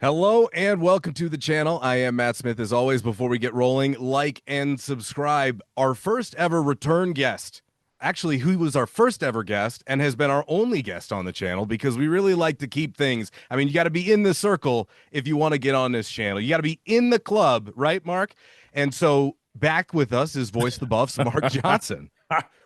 Hello and welcome to the channel. I am Matt Smith. As always, before we get rolling, like and subscribe. Our first ever return guest, actually, who was our first ever guest and has been our only guest on the channel because we really like to keep things. I mean, you got to be in the circle if you want to get on this channel. You got to be in the club, right, Mark? And so back with us is Voice the Buffs, Mark Johnson.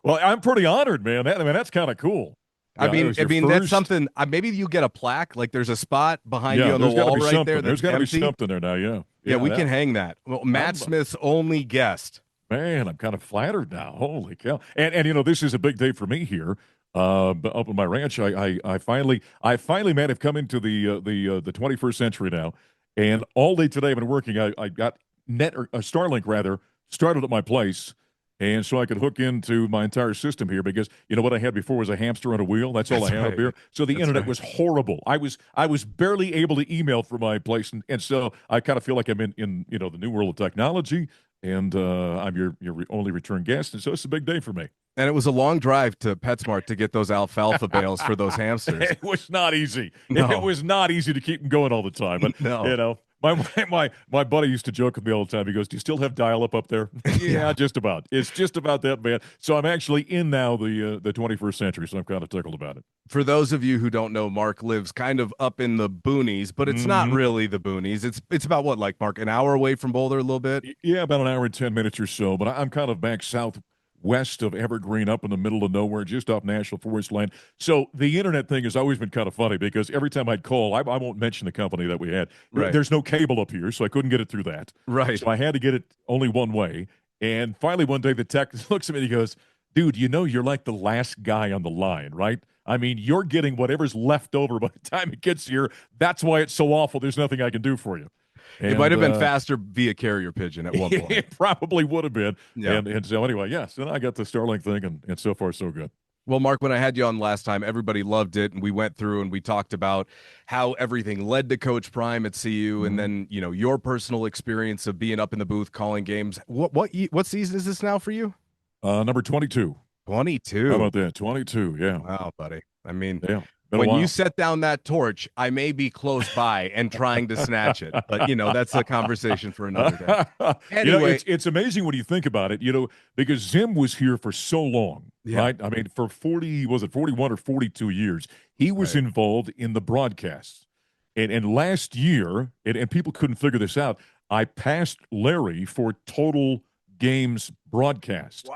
Well, I'm pretty honored, man. That's kind of cool. I Yeah, it mean, was I your mean that's first. something. Maybe you get a plaque. Like there's a spot behind you Yeah, on the there's got to wall be right there something. There's that's got to be empty. something there now. Yeah, Yeah, yeah. we can hang that. Well, Matt I'm Smith's only guest. man. I'm kind of flattered now. Holy cow! And this is a big day for me here. Up on my ranch, I finally, man, have come into the 21st century now, and all day today I've been working. I got Starlink rather started at my place. And so I could hook into my entire system here because what I had before was a hamster on a wheel. That's all I That's had up right. here. So the That's internet right. was horrible. I was barely able to email from my place, and so I kind of feel like I'm in the new world of technology, and I'm your only return guest, and so it's a big day for me. And it was a long drive to PetSmart to get those alfalfa bales for those hamsters. It was not easy. It No, was not easy to keep them going all the time. But no. you know, my buddy used to joke with me all the time. He goes, "Do you still have dial-up up there?" Yeah, Yeah. just about. It's just about that bad. So I'm actually in now the 21st century. So I'm kind of tickled about it. For those of you who don't know, Mark lives kind of up in the boonies, but it's not Hmm. really the boonies. It's about what, like Mark, an hour away from Boulder, a little bit. Yeah, about an hour and 10 minutes or so. But I'm kind of back southwest of Evergreen, up in the middle of nowhere, just off National Forest land. So the internet thing has always been kind of funny because every time I'd call, I won't mention the company that we had. Right. There's no cable up here, so I couldn't get it through that. Right. So I had to get it only one way. And finally, one day, the tech looks at me and he goes, "Dude, you're like the last guy on the line, right? I mean, you're getting whatever's left over by the time it gets here. That's why it's so awful. There's nothing I can do for you." It might And have been faster via carrier pigeon at one point. it probably would have been. Yeah. And so anyway, yes, and I got the Starlink thing, and so far so good. Well, Mark, when I had you on last time, everybody loved it, and we went through and we talked about how everything led to Coach Prime at CU, and Mhm. then your personal experience of being up in the booth calling games. What season is this now for you? Number 22. How 22. about that? 22. Yeah, Wow, buddy. I mean, yeah. Been a when you while. set down that torch, I may be close by and trying to snatch it, but that's a conversation for another day. Anyway, It's amazing when you think about it. Because Zim was here for so long, yeah, right? I mean, for 40, was it 41 or 42 years? He was right. involved in the broadcasts. And last year, and people couldn't figure this out, I passed Larry for total games broadcast.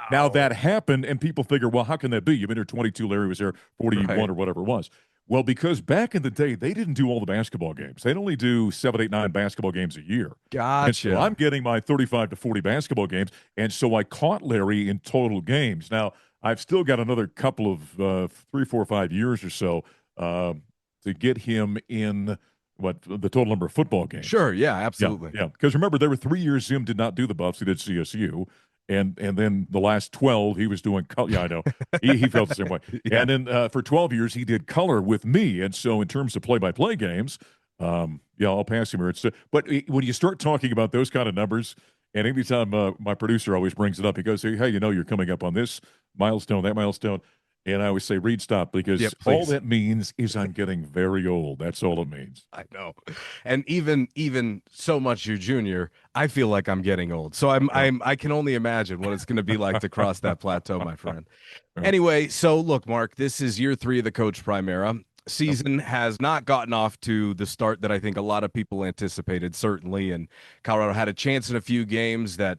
Now Wow. that happened, and people figure, well, how can that be? You've been here 22, Larry was there 41 Right. or whatever it was. Well, because back in the day, they didn't do all the basketball games. They'd only do 7, 8, 9 basketball games a year. And so Gotcha. I'm getting my 35 to 40 basketball games. And so I caught Larry in total games. Now, I've still got another couple of 3, 4, 5 years or so to get him in the total number of football games. Sure. Yeah, Yeah, absolutely. yeah. Because remember, there were 3 years Zim did not do the Buffs; he did CSU, and then the last 12 he was doing. Yeah, I know. He felt the same way. Yeah. And then for 12 years he did color with me. And so in terms of play-by-play games, yeah, I'll pass him here. But when you start talking about those kind of numbers, and anytime my producer always brings it up, he goes, "Hey, you're coming up on this milestone, that milestone." And I always say, "Read, stop," Yeah, because all please. that means is I'm getting very old. That's all it means. I know. And even so much your junior, I feel like I'm getting old. So Yeah. I can only imagine what it's going to be like to cross that plateau, my friend. Yeah. Anyway, so look, Mark, this is year 3 of the Coach Primera. Yep. Season has not gotten off to the start that I think a lot of people anticipated, certainly. And Colorado had a chance in a few games that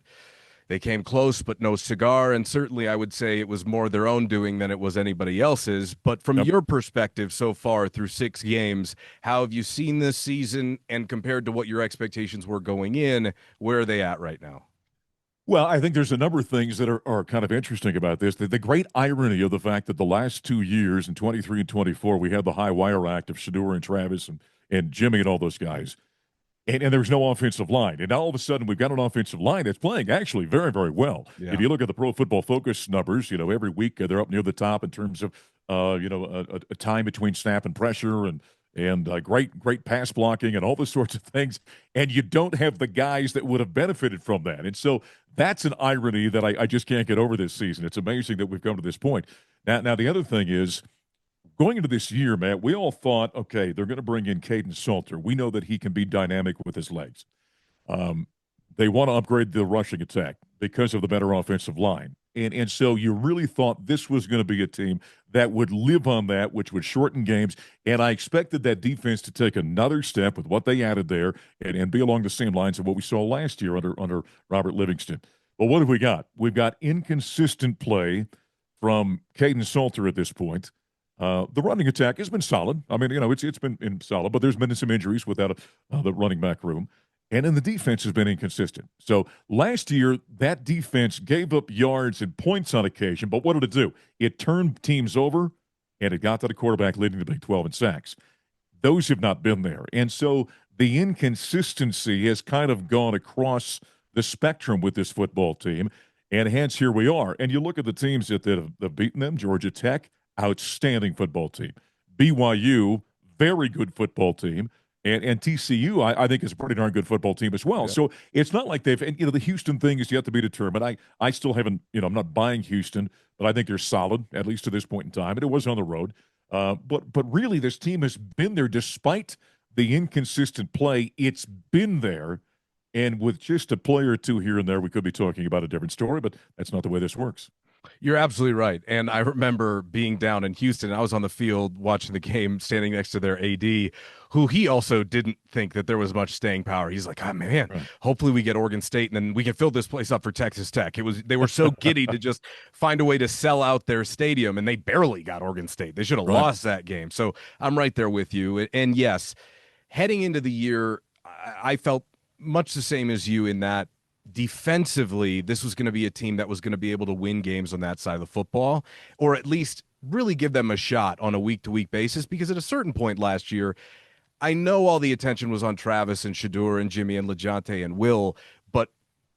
they came close, but no cigar. And certainly, I would say it was more their own doing than it was anybody else's. But from Yep. your perspective so far through 6 games, how have you seen this season? And compared to what your expectations were going in, where are they at right now? Well, I think there's a number of things that are kind of interesting about this. The great irony of the fact that the last 2 years, in 23 and 24, we had the high wire act of Shedeur and Travis and Jimmy and all those guys. And there was no offensive line. And now all of a sudden, we've got an offensive line that's playing actually very, very well. If Yeah. you look at the Pro Football Focus numbers, every week they're up near the top in terms of, a time between snap and pressure and great pass blocking and all those sorts of things. And you don't have the guys that would have benefited from that. And so that's an irony that I just can't get over this season. It's amazing that we've come to this point. Now the other thing is, going into this year, Matt, we all thought, okay, they're going to bring in Caden Salter. We know that he can be dynamic with his legs. Um, they want to upgrade the rushing attack because of the better offensive line. And so you really thought this was going to be a team that would live on that, which would shorten games. And I expected that defense to take another step with what they added there and be along the same lines of what we saw last year under Robert Livingston. But what have we got? We've got inconsistent play from Caden Salter at this point. The running attack has been solid. I mean, it's been solid, but there's been some injuries without the running back room. And then the defense has been inconsistent. So last year, that defense gave up yards and points on occasion, but what did it do? It turned teams over, and it got to the quarterback, leading the Big 12 in sacks. Those have not been there. And so the inconsistency has kind of gone across the spectrum with this football team, and hence here we are. And you look at the teams that have beaten them. Georgia Tech, outstanding football team. BYU, very good football team. And TCU, I think, is a pretty darn good football team as well. Yeah. So it's not like they've, and, the Houston thing is yet to be determined. I still haven't, I'm not buying Houston, but I think they're solid, at least to this point in time. And it was on the road. But really, this team has been there despite the inconsistent play. It's been there. And with just a player or two here and there, we could be talking about a different story, but that's not the way this works. You're absolutely right. And I remember being down in Houston. I was on the field watching the game, standing next to their AD, who he also didn't think that there was much staying power. He's like, oh, man, right. Hopefully we get Oregon State and then we can fill this place up for Texas Tech. They were so giddy to just find a way to sell out their stadium, and they barely got Oregon State. They should have lost that game. So I'm right there with you. And yes, heading into the year, I felt much the same as you in that defensively, this was going to be a team that was going to be able to win games on that side of the football, or at least really give them a shot on a week-to-week basis, because at a certain point last year, I know all the attention was on Travis and Shedeur and Jimmy and LeJontay and Will, but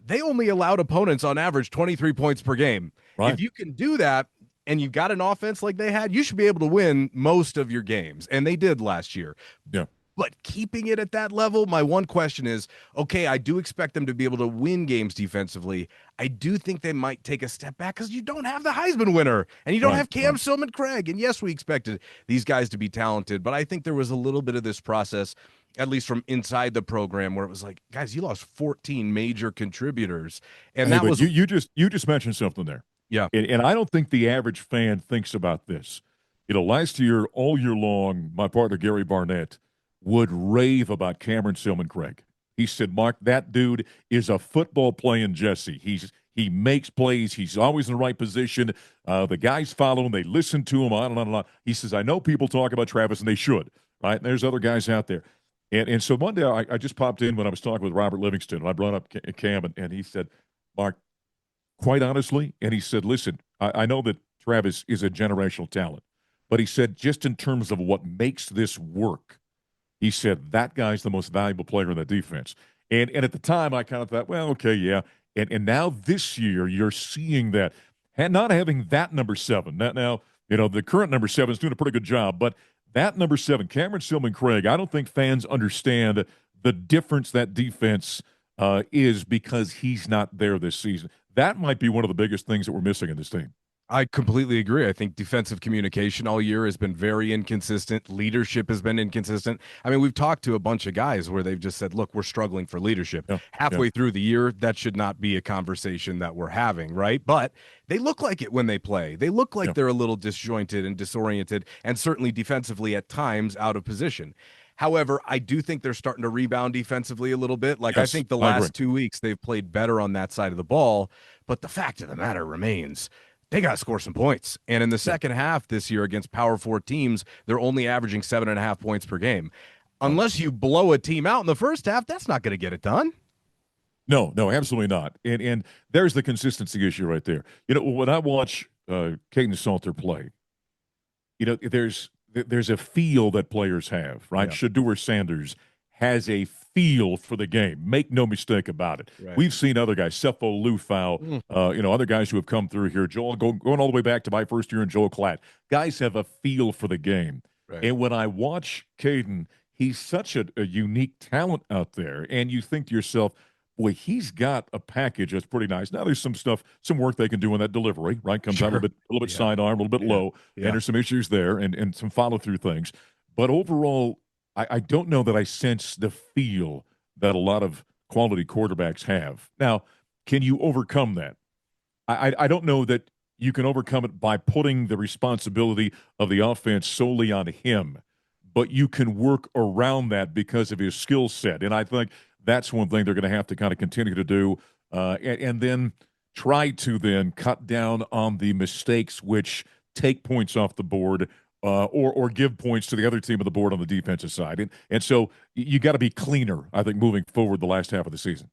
they only allowed opponents on average 23 points per game. Right. If you can do that and you've got an offense like they had, you should be able to win most of your games, and they did last year. Yeah. But keeping it at that level, my one question is, okay, I do expect them to be able to win games defensively. I do think they might take a step back because you don't have the Heisman winner and you don't have Cam Silman Craig. And yes, we expected these guys to be talented, but I think there was a little bit of this process, at least from inside the program, where it was like, guys, you lost 14 major contributors. And that was you just mentioned something there. Yeah. And I don't think the average fan thinks about this. Last year, all year long, my partner Gary Barnett would rave about Cameron Silman Craig. He said, Mark, that dude is a football playing Jesse. He makes plays. He's always in the right position. The guys follow him. They listen to him, on and on and on. He says, I know people talk about Travis, and they should, right? And there's other guys out there. And so one day I just popped in when I was talking with Robert Livingston, and I brought up Cam, and he said, Mark, quite honestly, and he said, listen, I know that Travis is a generational talent, but he said, just in terms of what makes this work, he said, that guy's the most valuable player in the defense. And at the time, I kind of thought, well, okay, yeah. And now this year, you're seeing that. And not having that number 7. Now, the current number 7 is doing a pretty good job. But that number 7, Cameron Silman Craig, I don't think fans understand the difference that defense is because he's not there this season. That might be one of the biggest things that we're missing in this team. I completely agree. I think defensive communication all year has been very inconsistent. Leadership has been inconsistent. I mean, we've talked to a bunch of guys where they've just said, look, we're struggling for leadership. Halfway through the year, that should not be a conversation that we're having, right? But they look like it when they play. They look like they're a little disjointed and disoriented, and certainly defensively at times out of position. However, I do think they're starting to rebound defensively a little bit. I think the last 2 weeks they've played better on that side of the ball. But the fact of the matter remains, they got to score some points. And in the second half this year against Power 4 teams, they're only averaging 7.5 points per game. Unless you blow a team out in the first half, that's not going to get it done. No, absolutely not. And there's the consistency issue right there. When I watch Caden Salter play, there's a feel that players have, right? Yeah. Shedeur Sanders has a feel for the game. Make no mistake about it. Right. We've seen other guys, Cepho Lufau, other guys who have come through here. Joel, going all the way back to my first year in Joel Klatt. Guys have a feel for the game. Right. And when I watch Caden, he's such a unique talent out there. And you think to yourself, boy, he's got a package that's pretty nice. Now there's some stuff, some work they can do in that delivery, right? Comes out Sure. a little bit Yeah. sidearm, a little bit Yeah. low, and Yeah. there's some issues there and some follow through things. But overall, I don't know that I sense the feel that a lot of quality quarterbacks have. Now, can you overcome that? I don't know that you can overcome it by putting the responsibility of the offense solely on him, but you can work around that because of his skill set. And I think that's one thing they're going to have to kind of continue to do, and then try to then cut down on the mistakes which take points off the board. Or give points to the other team on the board on the defensive side, and so you got to be cleaner. I think moving forward the last half of the season.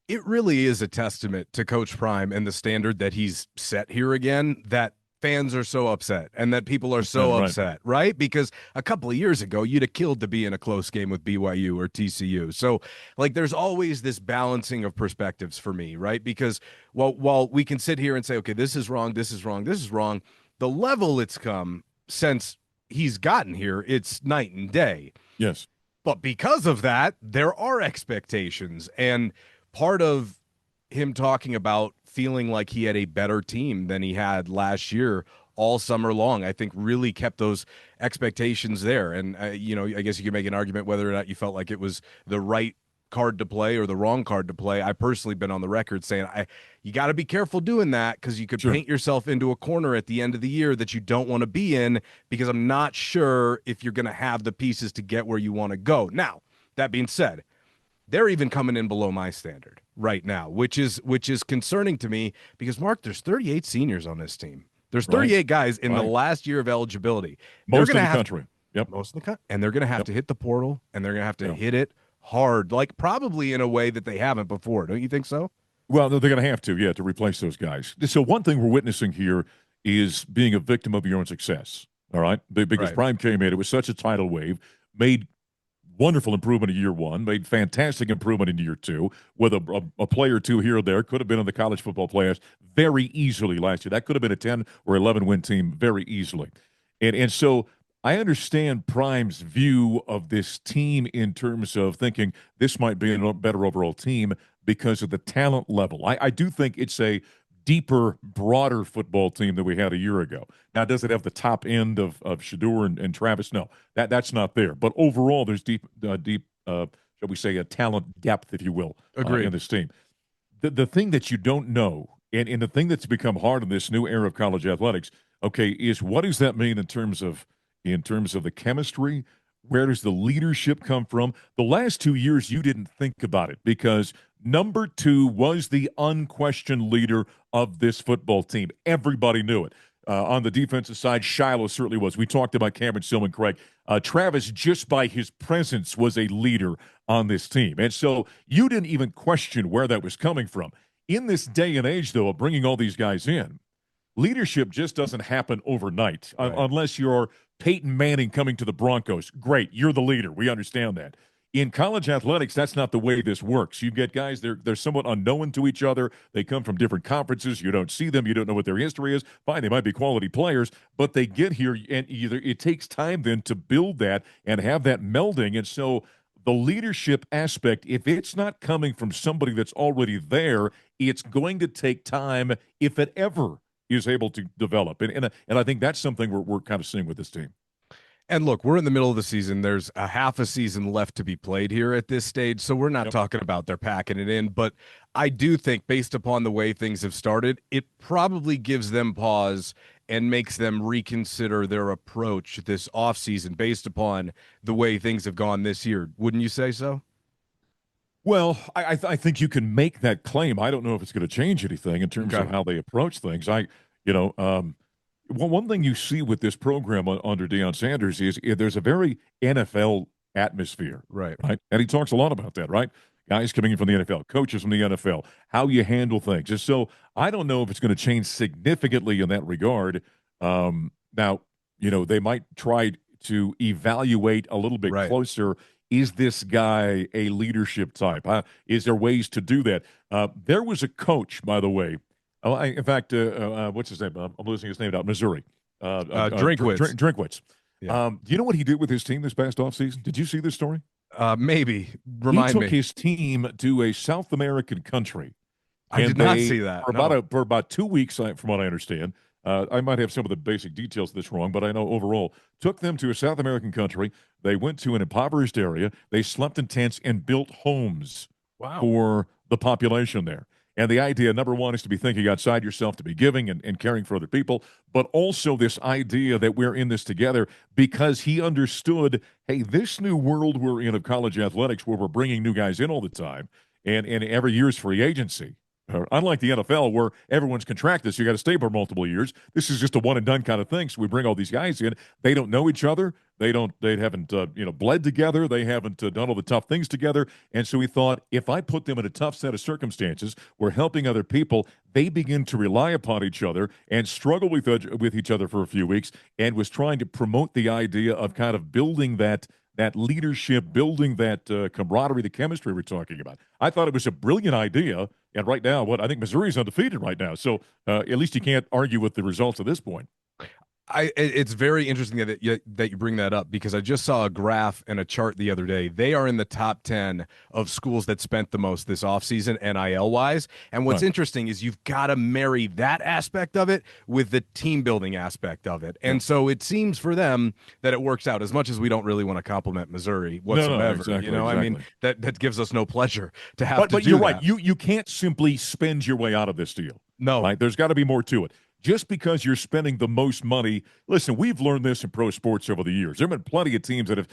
It really is a testament to Coach Prime and the standard that he's set here again, that fans are so upset and that people are so Right. upset, right? Because a couple of years ago, you'd have killed to be in a close game with BYU or TCU. So, like, there's always this balancing of perspectives for me, right? Because while we can sit here and say, okay, this is wrong, this is wrong, this is wrong, the level it's come since he's gotten here, it's night and day. Yes. But because of that, there are expectations. And part of him talking about feeling like he had a better team than he had last year all summer long, I think really kept those expectations there. And, I guess you could make an argument whether or not you felt like it was the right card to play or the wrong card to play. I personally been on the record saying you got to be careful doing that because you could Sure. paint yourself into a corner at the end of the year that you don't want to be in, because I'm not sure if you're going to have the pieces to get where you want to go. Now, that being said, they're even coming in below my standard right now, which is concerning to me because, Mark, there's 38 seniors on this team. There's Right. 38 guys in the Right. last year of eligibility. Most of gonna the have country. Yep. most of the country, and they're going to have Yep. to hit the portal, and they're going to have to Yeah. hit it hard, like probably in a way that they haven't before. Don't you think so? Well, they're going to have to, yeah, to replace those guys. So one thing we're witnessing here is being a victim of your own success. All right, because Right. Prime came in, it was such a tidal wave, made wonderful improvement in year one, made fantastic improvement in year two, with a player or two here or there. Could have been in the college football playoffs very easily last year. That could have been a 10 or 11 win team very easily. And so I understand Prime's view of this team in terms of thinking this might be a better overall team because of the talent level. I do think it's a deeper, broader football team than we had a year ago. Now, does it have the top end of Shedeur and Travis? No, that's not there. But overall, there's deep, shall we say, a talent depth, if you will, in Agreed. this team. The thing that you don't know, and the thing that's become hard in this new era of college athletics, okay, is what does that mean in terms of the chemistry? Where does the leadership come from? The last 2 years, you didn't think about it because number two was the unquestioned leader of this football team. Everybody knew it. On the defensive side, Shiloh certainly was. We talked about Cameron Stillman, Craig. Travis, just by his presence, was a leader on this team. And so you didn't even question where that was coming from. In this day and age, though, of bringing all these guys in, leadership just doesn't happen overnight Right. unless you're Peyton Manning coming to the Broncos. Great, you're the leader. We understand that. In college athletics, that's not the way this works. You get guys, they're somewhat unknown to each other. They come from different conferences. You don't see them. You don't know what their history is. Fine, they might be quality players, but they get here, and either it takes time then to build that and have that melding. And so the leadership aspect, if it's not coming from somebody that's already there, it's going to take time, if it ever is able to develop. And I think that's something we're kind of seeing with this team. And look, we're in the middle of the season. There's a half a season left to be played here at this stage. So we're not Yep. talking about they're packing it in. But I do think, based upon the way things have started, it probably gives them pause and makes them reconsider their approach this offseason based upon the way things have gone this year. Wouldn't you say so? Well, I think you can make that claim. I don't know if it's going to change anything in terms Okay. of how they approach things. One thing you see with this program under Deion Sanders is there's a very NFL atmosphere, Right. right? And he talks a lot about that, right? Guys coming in from the NFL, coaches from the NFL, how you handle things. And so I don't know if it's going to change significantly in that regard. Now, they might try to evaluate a little bit Right. closer. Is this guy a leadership type? Is there ways to do that? There was a coach, by the way. In fact, what's his name? I'm losing his name out. Missouri. Drinkwitz. Drinkwitz. Yeah. Do you know what he did with his team this past offseason? Did you see this story? Maybe He remind took me. his team to a South American country, I and did not they see that. No. for about 2 weeks, from what I understand. I might have some of the basic details of this wrong, but I know overall took them to a South American country. They went to an impoverished area. They slept in tents and built homes Wow. for the population there. And the idea, number one, is to be thinking outside yourself, to be giving and caring for other people, but also this idea that we're in this together because he understood, hey, this new world we're in of college athletics where we're bringing new guys in all the time and every year's free agency. Unlike the NFL, where everyone's contracted, so you got to stay for multiple years. This is just a one and done kind of thing. So we bring all these guys in. They don't know each other. They haven't bled together. They haven't done all the tough things together. And so we thought, if I put them in a tough set of circumstances, we're helping other people. They begin to rely upon each other and struggle with each other for a few weeks. And was trying to promote the idea of kind of building that leadership, building that camaraderie, the chemistry we're talking about. I thought it was a brilliant idea. And right now, I think Missouri's undefeated right now. So at least you can't argue with the results at this point. It's very interesting that you bring that up because I just saw a graph and a chart the other day. They are in the top 10 of schools that spent the most this offseason NIL wise. And what's Right. interesting is you've got to marry that aspect of it with the team building aspect of it. Yeah. And so it seems for them that it works out as much as we don't really want to compliment Missouri No, whatsoever. exactly, I mean, exactly. that gives us no pleasure to have to But do you're right. that. You can't simply spend your way out of this deal. No. Right? There's got to be more to it. Just because you're spending the most money, listen, we've learned this in pro sports over the years. There have been plenty of teams that have,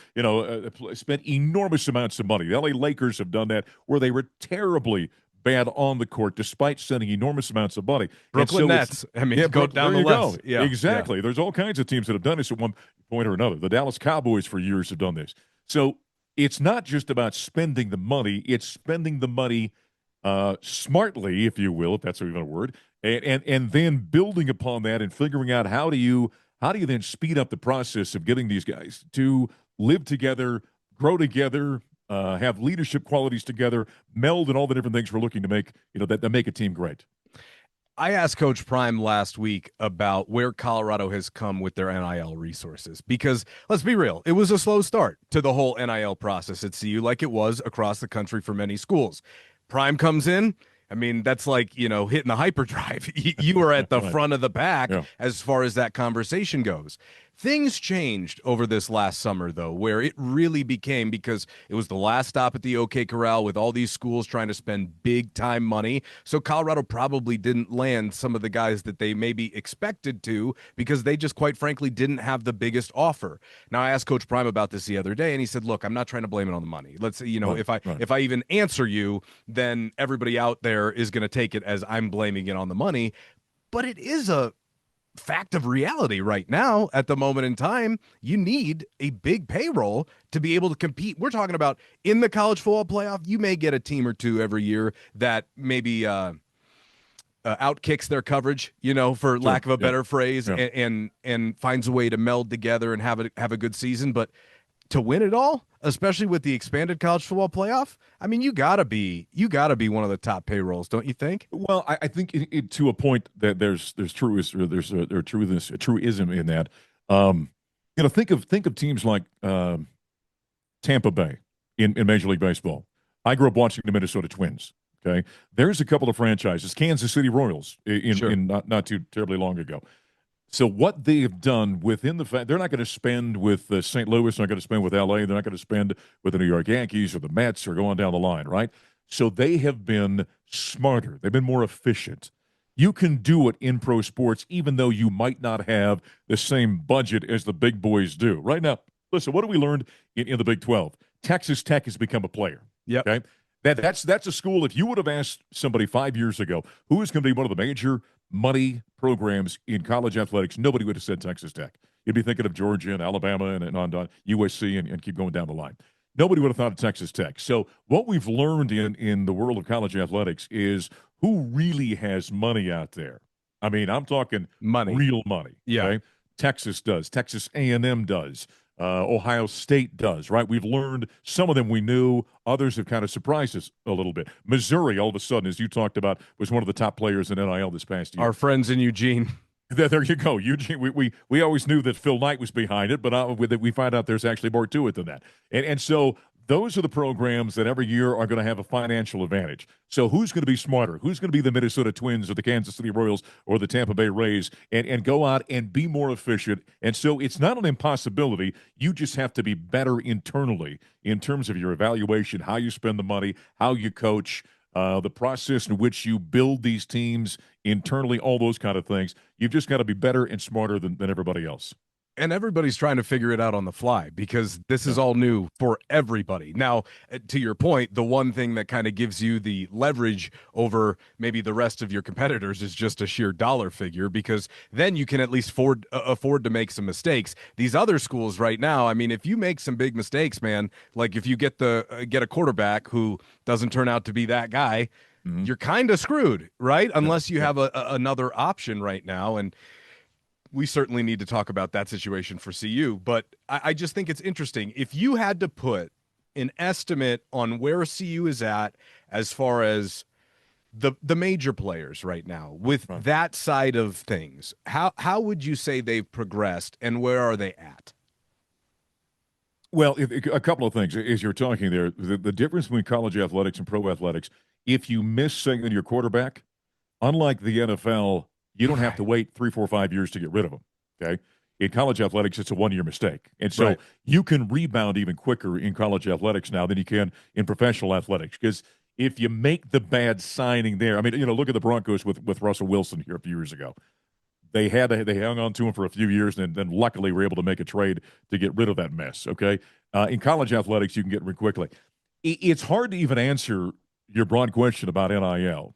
spent enormous amounts of money. The LA Lakers have done that where they were terribly bad on the court despite spending enormous amounts of money. And Brooklyn so it's Nets. I mean, yeah, go down there the you go. list. Yeah. Yeah. Exactly. There's all kinds of teams that have done this at one point or another. The Dallas Cowboys for years have done this. So it's not just about spending the money, it's spending the money smartly, if you will, if that's even a word, and then building upon that and figuring out how do you then speed up the process of getting these guys to live together, grow together, have leadership qualities together, meld and all the different things we're looking to make, that make a team great. I asked Coach Prime last week about where Colorado has come with their NIL resources because let's be real, it was a slow start to the whole NIL process at CU like it was across the country for many schools. Prime comes in. I mean, that's like, hitting the hyperdrive. You are at the Right. front of the pack Yeah. as far as that conversation goes. Things changed over this last summer, though, where it really became because it was the last stop at the OK Corral with all these schools trying to spend big time money. So Colorado probably didn't land some of the guys that they maybe expected to because they just quite frankly didn't have the biggest offer. Now, I asked Coach Prime about this the other day, and he said, "Look, I'm not trying to blame it on the money. Let's say, Right. if I Right. if I even answer you, then everybody out there is going to take it as I'm blaming it on the money." But it is a fact of reality right now at the moment in time. You need a big payroll to be able to compete. We're talking about in the college football playoff, you may get a team or two every year that maybe outkicks their coverage, for Sure. lack of a Yeah. better phrase, Yeah. and finds a way to meld together and have a good season. But to win it all, especially with the expanded college football playoff, I mean, you gotta be one of the top payrolls, don't you think? Well, I think to a point that there's a truism in that. Think of teams like Tampa Bay in Major League Baseball. I grew up watching the Minnesota Twins. Okay, there's a couple of franchises, Kansas City Royals, Sure. in not too terribly long ago. So what they have done within the fact they're not going to spend with St. Louis, they're not going to spend with LA, they're not going to spend with the New York Yankees or the Mets or going down the line, right? So they have been smarter. They've been more efficient. You can do it in pro sports, even though you might not have the same budget as the big boys do. Right now, listen, what have we learned in the Big 12? Texas Tech has become a player. Yep. Okay. That's a school. If you would have asked somebody 5 years ago who is going to be one of the major money programs in college athletics, nobody would have said Texas Tech. You'd be thinking of Georgia and Alabama and on down USC and keep going down the line. Nobody would have thought of Texas Tech. So what we've learned in the world of college athletics is who really has money out there. I mean, I'm talking Money. real money. Yeah. Okay? Texas does. Texas A&M does. Ohio State does, right? We've learned some of them we knew. Others have kind of surprised us a little bit. Missouri, all of a sudden, as you talked about, was one of the top players in NIL this past year. Our friends in Eugene. There you go, Eugene. We always knew that Phil Knight was behind it, but we find out there's actually more to it than that. And so those are the programs that every year are going to have a financial advantage. So who's going to be smarter? Who's going to be the Minnesota Twins or the Kansas City Royals or the Tampa Bay Rays and go out and be more efficient? And so it's not an impossibility. You just have to be better internally in terms of your evaluation, how you spend the money, how you coach, the process in which you build these teams internally, all those kind of things. You've just got to be better and smarter than everybody else. And everybody's trying to figure it out on the fly because this Yeah. is all new for everybody. Now, to your point, the one thing that kind of gives you the leverage over maybe the rest of your competitors is just a sheer dollar figure, because then you can at least afford to make some mistakes. These other schools right now, I mean, if you make some big mistakes, man, like if you get a quarterback who doesn't turn out to be that guy, Mhm. you're kind of screwed, right? Yeah. Unless you Yeah. have another option right now. And we certainly need to talk about that situation for CU. But I just think it's interesting. If you had to put an estimate on where CU is at as far as the major players right now with Right. that side of things, how would you say they've progressed and where are they at? Well, a couple of things as you're talking there. The difference between college athletics and pro athletics, if you miss signing your quarterback, unlike the NFL, you don't have to Right. wait 3, 4, 5 years to get rid of them. Okay. In college athletics, it's a 1 year mistake. And so Right. you can rebound even quicker in college athletics now than you can in professional athletics. Because if you make the bad signing there, I mean, look at the Broncos with Russell Wilson here a few years ago. They hung on to him for a few years, and then luckily were able to make a trade to get rid of that mess. Okay, in college athletics, you can get rid quickly. It's hard to even answer your broad question about NIL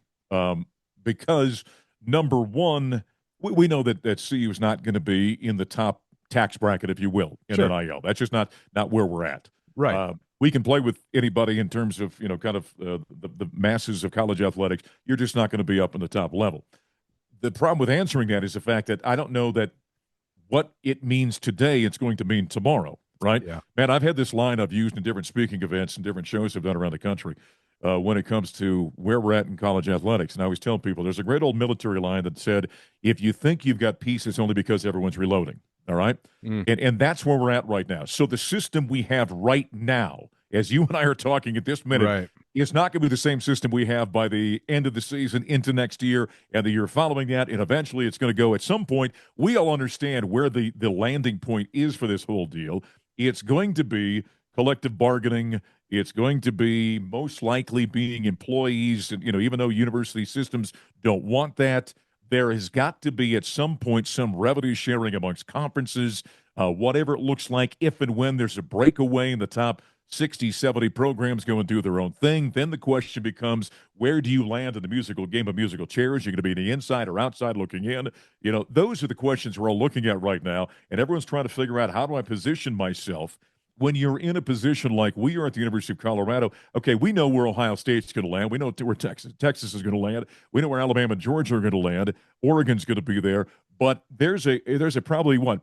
because number one, we know that CU is not going to be in the top tax bracket, if you will, in Sure. NIL. That's just not where we're at. Right. We can play with anybody in terms of kind of the masses of college athletics. You're just not going to be up in the top level. The problem with answering that is the fact that I don't know that what it means today it's going to mean tomorrow, right? Yeah. Man, I've had this line I've used in different speaking events and different shows I've done around the country when it comes to where we're at in college athletics. And I always tell people there's a great old military line that said, if you think you've got peace, it's only because everyone's reloading. All right. Mm. And that's where we're at right now. So the system we have right now, as you and I are talking at this minute, Right. is not going to be the same system we have by the end of the season into next year and the year following that. And eventually it's going to go at some point. We all understand where the landing point is for this whole deal. It's going to be collective bargaining. It's going to be most likely being employees. And, even though university systems don't want that, there has got to be at some point some revenue sharing amongst conferences, whatever it looks like, if and when there's a breakaway in the top 60, 70 programs going through their own thing. Then the question becomes, where do you land in the musical game of musical chairs? You're going to be in the inside or outside looking in? Those are the questions we're all looking at right now. And everyone's trying to figure out, how do I position myself when you're in a position like we are at the University of Colorado? Okay, we know where Ohio State's going to land. We know where Texas is going to land. We know where Alabama and Georgia are going to land. Oregon's going to be there. But there's a probably what?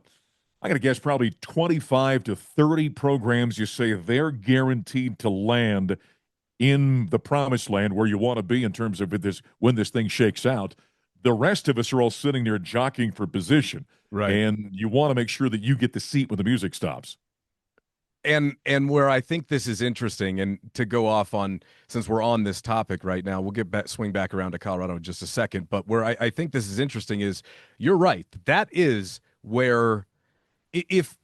I got to guess probably 25 to 30 programs you say they're guaranteed to land in the promised land where you want to be in terms of this when this thing shakes out. The rest of us are all sitting there jockeying for position. Right. And you want to make sure that you get the seat when the music stops. And where I think this is interesting, and to go off on, since we're on this topic right now, we'll swing back around to Colorado in just a second. But where I think this is interesting is, you're right. That is where, if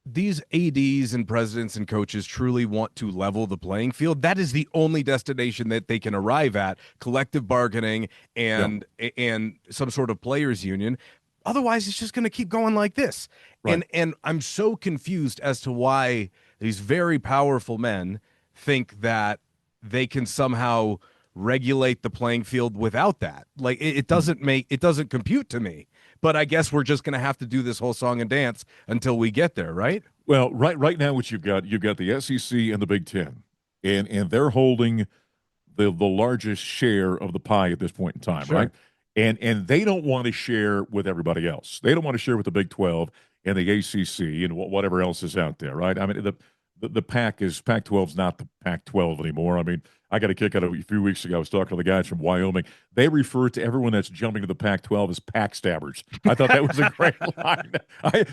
these ADs and presidents and coaches truly want to level the playing field, that is the only destination that they can arrive at: collective bargaining Yeah, and some sort of players union. Otherwise, it's just going to keep going like this. right. And I'm so confused as to why these very powerful men think that they can somehow regulate the playing field without that. Like, it doesn't compute to me. But I guess we're just going to have to do this whole song and dance until we get there, right? Well, right now, what you've got the SEC and the Big Ten, and they're holding the largest share of the pie at this point in time, Sure. right? And they don't want to share with everybody else. They don't want to share with the Big 12 and the ACC and whatever else is out there, right? I mean, the Pac-12 is not the Pac-12 anymore. I mean, I got a kick out of it a few weeks ago. I was talking to the guys from Wyoming. They refer to everyone that's jumping to the Pac-12 as Pac stabbers. I thought that was a great line.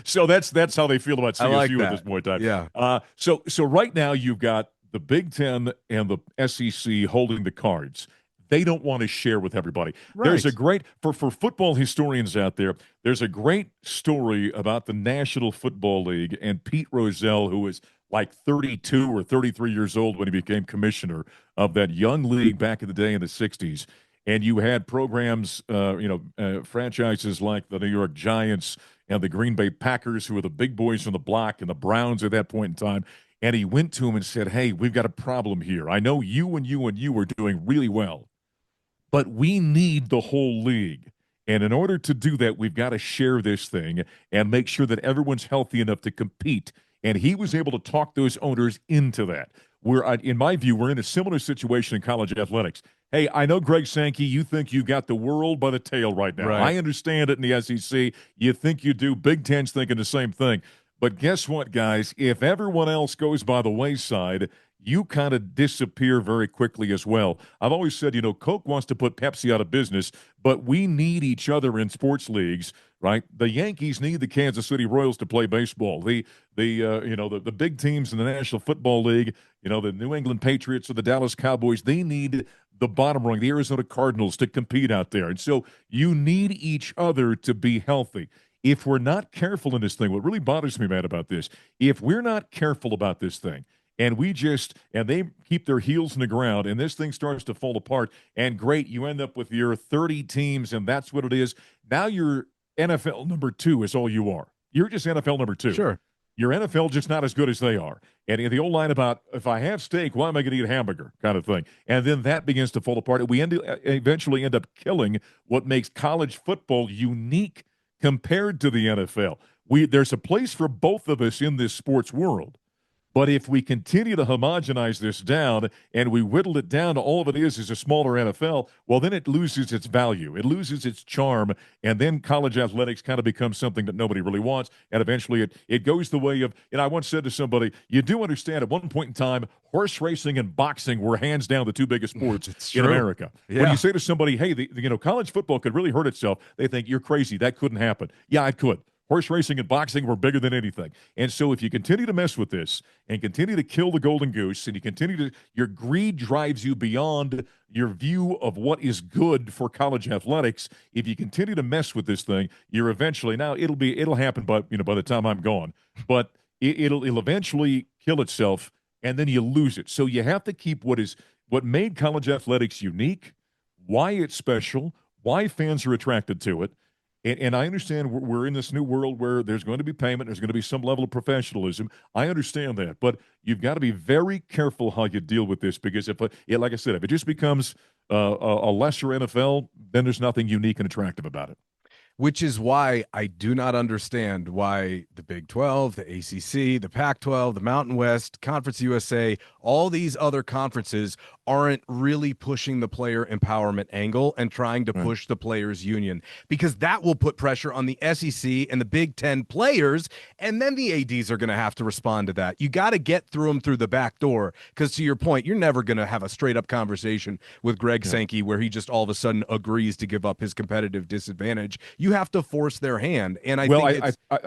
So that's how they feel about I like CSU at this that. point in time. Yeah. So right now you've got the Big Ten and the SEC holding the cards. They don't want to share with everybody. There's a Right. great for football historians out there. There's a great story about the National Football League and Pete Rozelle, who was like 32 or 33 years old when he became commissioner of that young league back in the day in the 60s. And you had programs, franchises like the New York Giants and the Green Bay Packers, who were the big boys from the block, and the Browns at that point in time. And he went to him and said, "Hey, we've got a problem here. I know you and you and you are doing really well, but we need the whole league. And in order to do that, we've got to share this thing and make sure that everyone's healthy enough to compete." And he was able to talk those owners into that. In my view, we're in a similar situation in college athletics. Hey, I know, Greg Sankey, you think you got the world by the tail right now. Right. I understand it in the SEC. You think you do. Big Ten's thinking the same thing. But guess what, guys? If everyone else goes by the wayside, you kind of disappear very quickly as well. I've always said, Coke wants to put Pepsi out of business, but we need each other in sports leagues, right? The Yankees need the Kansas City Royals to play baseball. The big teams in the National Football League, the New England Patriots or the Dallas Cowboys, they need the bottom rung, the Arizona Cardinals, to compete out there. And so you need each other to be healthy. If we're not careful in this thing, what really bothers me, Matt, about this, if we're not careful about this thing, and they keep their heels in the ground, and this thing starts to fall apart, and great, you end up with your 30 teams, and that's what it is. Now you're NFL number 2 is all you are. You're just NFL number 2. Sure. Your NFL just not as good as they are. And the old line about, if I have steak, why am I going to eat a hamburger kind of thing? And then that begins to fall apart. And we eventually end up killing what makes college football unique compared to the NFL. There's a place for both of us in this sports world. But if we continue to homogenize this down and we whittle it down to all of it is a smaller NFL, well, then it loses its value. It loses its charm. And then college athletics kind of becomes something that nobody really wants. And eventually it goes the way of, I once said to somebody, you do understand at one point in time, horse racing and boxing were hands down the 2 biggest sports in America. Yeah. When you say to somebody, hey, college football could really hurt itself, they think you're crazy. That couldn't happen. Yeah, it could. Horse racing and boxing were bigger than anything. And so if you continue to mess with this and continue to kill the golden goose and your greed drives you beyond your view of what is good for college athletics, if you continue to mess with this thing, you're eventually, now it'll happen by the time I'm gone, but it'll eventually kill itself, and then you lose it. So you have to keep what made college athletics unique, why it's special, why fans are attracted to it. And I understand we're in this new world where there's going to be payment, there's going to be some level of professionalism. I understand that, but you've got to be very careful how you deal with this, because like I said, if it just becomes a lesser NFL, then there's nothing unique and attractive about it. Which is why I do not understand why the Big 12, the ACC, the Pac-12, the Mountain West, Conference USA, all these other conferences aren't really pushing the player empowerment angle and trying to push the players' union, because that will put pressure on the SEC and the Big 10 players, and then the ADs are going to have to respond to that. You got to get through them through the back door, because to your point, you're never going to have a straight-up conversation with Greg Sankey where he just all of a sudden agrees to give up his competitive disadvantage. You have to force their hand. And I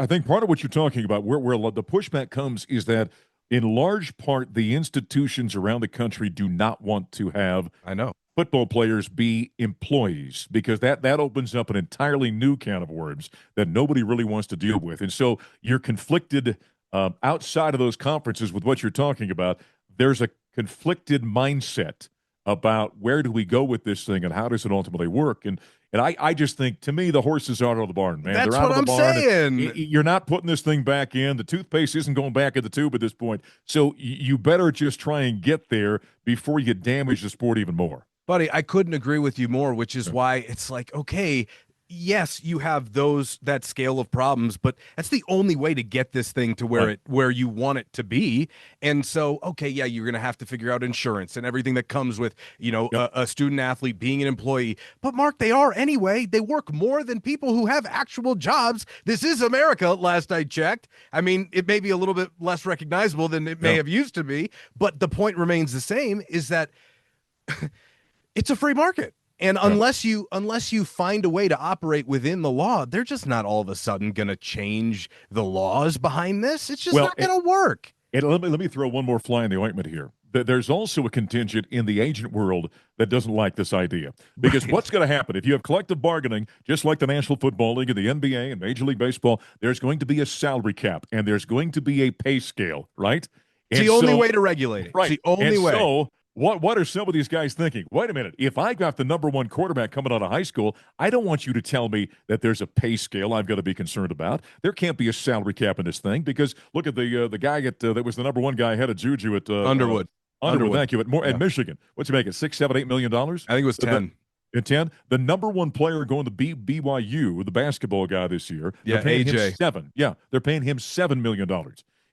think part of what you're talking about, where the pushback comes, is that in large part the institutions around the country do not want to have football players be employees, because that opens up an entirely new can of worms that nobody really wants to deal with. And so you're conflicted outside of those conferences with what you're talking about. There's a conflicted mindset about where do we go with this thing and how does it ultimately work. And I just think, to me, the horses are out of the barn, man. That's They're out what of the I'm barn. saying. You're not putting this thing back in. The toothpaste isn't going back in the tube at this point. So you better just try and get there before you damage the sport even more. Buddy, I couldn't agree with you more, which is why it's like, okay, yes, you have that scale of problems, but that's the only way to get this thing to where you want it to be. And so, okay, yeah, you're going to have to figure out insurance and everything that comes with, a student athlete being an employee. But Mark, they are anyway. They work more than people who have actual jobs. This is America, last I checked. I mean, it may be a little bit less recognizable than it may have used to be, but the point remains the same, is that it's a free market. And unless you find a way to operate within the law, they're just not all of a sudden going to change the laws behind this. It's just not going to work. And let me throw one more fly in the ointment here. there's also a contingent in the agent world that doesn't like this idea. Because Right. what's going to happen if you have collective bargaining, just like the National Football League and the NBA and Major League Baseball, there's going to be a salary cap and there's going to be a pay scale, right? It's And the only so, way to regulate it. It's right. the only And way. so, what are some of these guys thinking? Wait a minute. If I got the number one quarterback coming out of high school, I don't want you to tell me that there's a pay scale I've got to be concerned about. There can't be a salary cap in this thing because look at the guy that was the number one guy ahead of Juju at Underwood. Underwood. Underwood. Thank you. At Yeah. Michigan, what's he making? $6, $7, $8 million. I think it was 10. At 10, the number one player going to BYU, the basketball guy this year, they're Yeah, paying him AJ. seven. Yeah, they're paying him $7 million.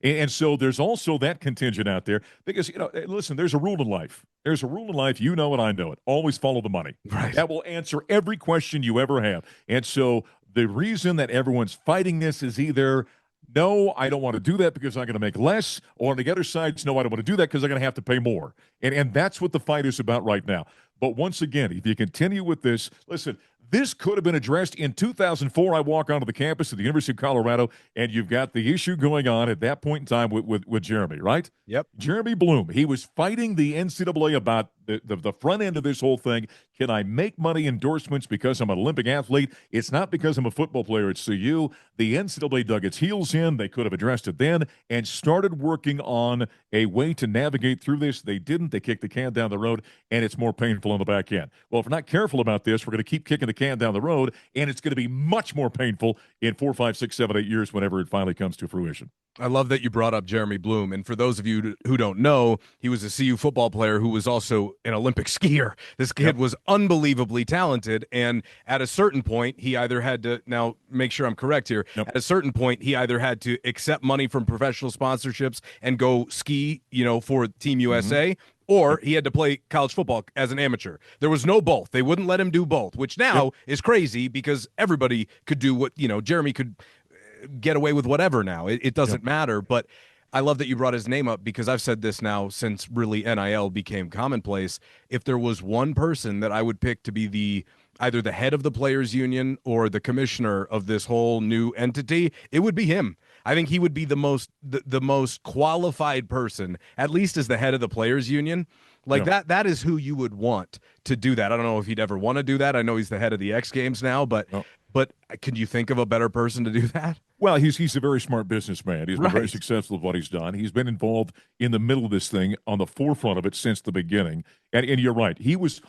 And so there's also that contingent out there because, listen, there's a rule in life. There's a rule in life. You know it. I know it. Always follow the money. Right. That will answer every question you ever have. And so the reason that everyone's fighting this is either, no, I don't want to do that because I'm going to make less, or on the other side, it's, no, I don't want to do that because I'm going to have to pay more. And that's what the fight is about right now. But once again, if you continue with this, listen, this could have been addressed in 2004. I walk onto the campus of the University of Colorado, and you've got the issue going on at that point in time with Jeremy, right? Yep. Jeremy Bloom. He was fighting the NCAA about the front end of this whole thing. Can I make money endorsements because I'm an Olympic athlete? It's not because I'm a football player at CU. The NCAA dug its heels in. They could have addressed it then and started working on a way to navigate through this. They didn't. They kicked the can down the road, and it's more painful on the back end. Well, if we're not careful about this, we're going to keep kicking the can down the road, and it's going to be much more painful in 4, 5, 6, 7, 8 years whenever it finally comes to fruition. I love that you brought up Jeremy Bloom. And for those of you who don't know, he was a CU football player who was also an Olympic skier. This kid was unbelievably talented. And at a certain point, he either had to, now make sure I'm correct here, at a certain point, he either had to accept money from professional sponsorships and go ski, for Team USA, or he had to play college football as an amateur. There was no both. They wouldn't let him do both, which now is crazy because everybody could do what, Jeremy could get away with whatever now. It doesn't matter. But I love that you brought his name up because I've said this now since really NIL became commonplace. If there was one person that I would pick to be either the head of the players union or the commissioner of this whole new entity, it would be him. I think he would be the most qualified person, at least as the head of the players union. Like that is who you would want to do that. I don't know if he'd ever want to do that. I know he's the head of the X Games now, but can you think of a better person to do that? Well, he's a very smart businessman. He's been very Right. successful at what he's done. He's been involved in the middle of this thing, on the forefront of it since the beginning. And you're right. He was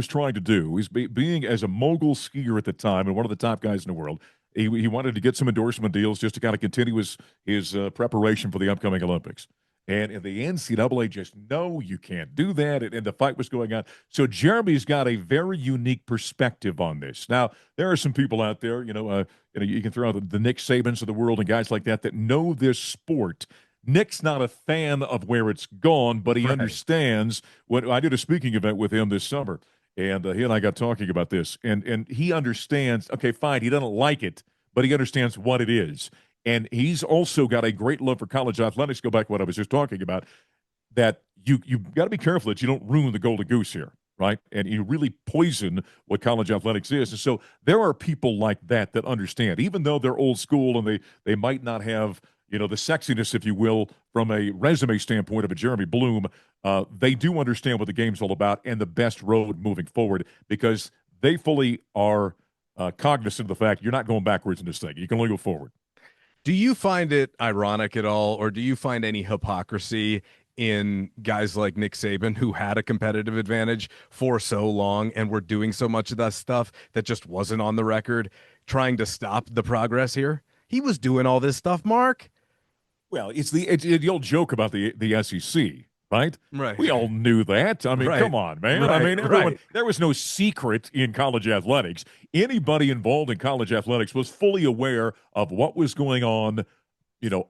trying to do is being as a mogul skier at the time and one of the top guys in the world. He wanted to get some endorsement deals just to kind of continue his preparation for the upcoming Olympics. And the NCAA just, no, you can't do that. And the fight was going on. So Jeremy's got a very unique perspective on this. Now, there are some people out there, you can throw out the Nick Sabans of the world and guys like that know this sport. Nick's not a fan of where it's gone, but he understands. When I did a speaking event with him this summer, and he and I got talking about this, and he understands, okay, fine, he doesn't like it, but he understands what it is. And he's also got a great love for college athletics. Go back to what I was just talking about, that you've got to be careful that you don't ruin the golden goose here, right? And you really poison what college athletics is. And so there are people like that understand, even though they're old school and they might not have, the sexiness, if you will, from a resume standpoint of a Jeremy Bloom, they do understand what the game's all about and the best road moving forward because they fully are cognizant of the fact you're not going backwards in this thing. You can only go forward. Do you find it ironic at all, or do you find any hypocrisy in guys like Nick Saban who had a competitive advantage for so long and were doing so much of that stuff that just wasn't on the record, trying to stop the progress here? He was doing all this stuff, Mark. Well, it's the old joke about the SEC. Right? Right. We all knew that. I mean, come on, man. Right. I mean, everyone, there was no secret in college athletics. Anybody involved in college athletics was fully aware of what was going on,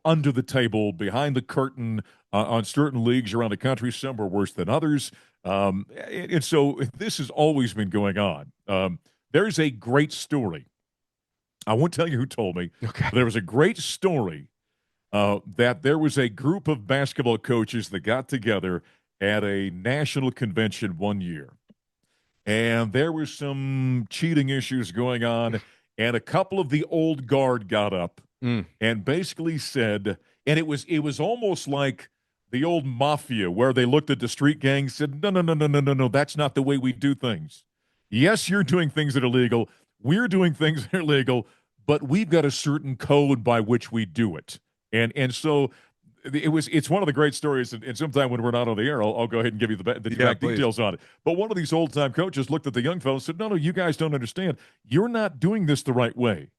under the table, behind the curtain, on certain leagues around the country. Some were worse than others. And so this has always been going on. There's a great story. I won't tell you who told me. Okay. There was a great story that there was a group of basketball coaches that got together at a national convention one year. And there were some cheating issues going on. And a couple of the old guard got up and basically said, and it was almost like the old mafia where they looked at the street gangs, said, no, no, no, no, no, no, no, that's not the way we do things. Yes, you're doing things that are legal. We're doing things that are legal, but we've got a certain code by which we do it. And so it's one of the great stories, and sometime when we're not on the air, I'll go ahead and give you the Yeah, exact please. details on it. But one of these old time coaches looked at the young fellow and said, no, no, you guys don't understand. You're not doing this the right way.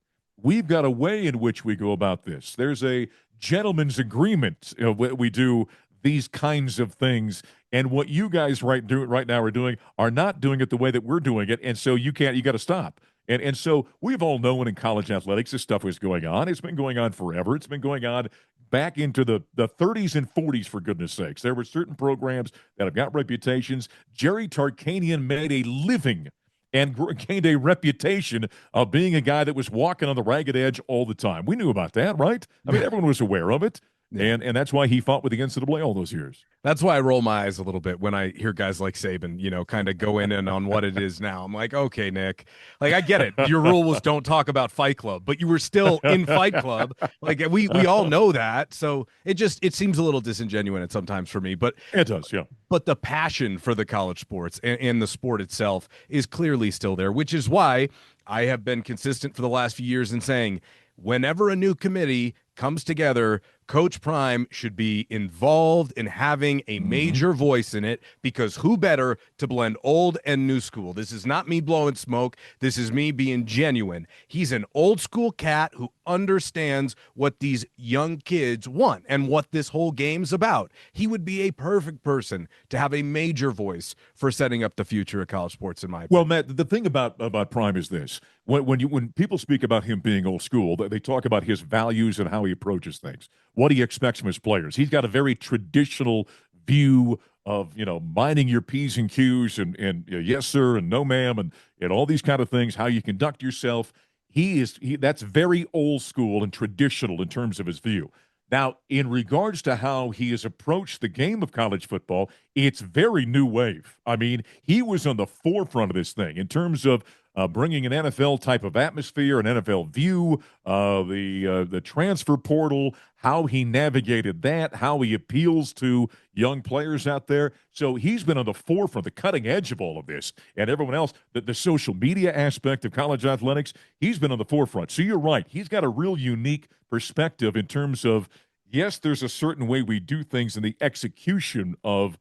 We've got a way in which we go about this. There's a gentleman's agreement. We do these kinds of things, and what you guys right now are not doing it the way that we're doing it, and so you got to stop. And so we've all known in college athletics this stuff was going on. It's been going on forever. It's been going on back into the 30s and 40s, for goodness sakes. There were certain programs that have got reputations. Jerry Tarkanian made a living and gained a reputation of being a guy that was walking on the ragged edge all the time. We knew about that, right? I mean, everyone was aware of it. Yeah. And that's why he fought with the NCAA all those years. That's why I roll my eyes a little bit when I hear guys like Saban, kind of go in and on what it is now. I'm like, okay, Nick, like I get it. Your rule was don't talk about Fight Club, but you were still in Fight Club. Like we all know that. So it seems a little disingenuous at sometimes for me, but it does, yeah. But the passion for the college sports and the sport itself is clearly still there, which is why I have been consistent for the last few years in saying whenever a new committee comes together, Coach Prime should be involved in having a major voice in it, because who better to blend old and new school? This is not me blowing smoke. This is me being genuine. He's an old school cat who understands what these young kids want and what this whole game's about. He would be a perfect person to have a major voice for setting up the future of college sports, in my opinion. Well, Matt, the thing about Prime is this: when people speak about him being old school, they talk about his values and how he approaches things, what he expects from his players. He's got a very traditional view of minding your P's and Q's and yes sir and no ma'am and all these kind of things, how you conduct yourself. That's very old school and traditional in terms of his view. Now, in regards to how he has approached the game of college football, it's very new wave. I mean, he was on the forefront of this thing in terms of bringing an NFL type of atmosphere, an NFL view, the transfer portal, how he navigated that, how he appeals to young players out there. So he's been on the forefront, the cutting edge of all of this. And everyone else, the social media aspect of college athletics, he's been on the forefront. So you're right. He's got a real unique perspective in terms of, yes, there's a certain way we do things in the execution of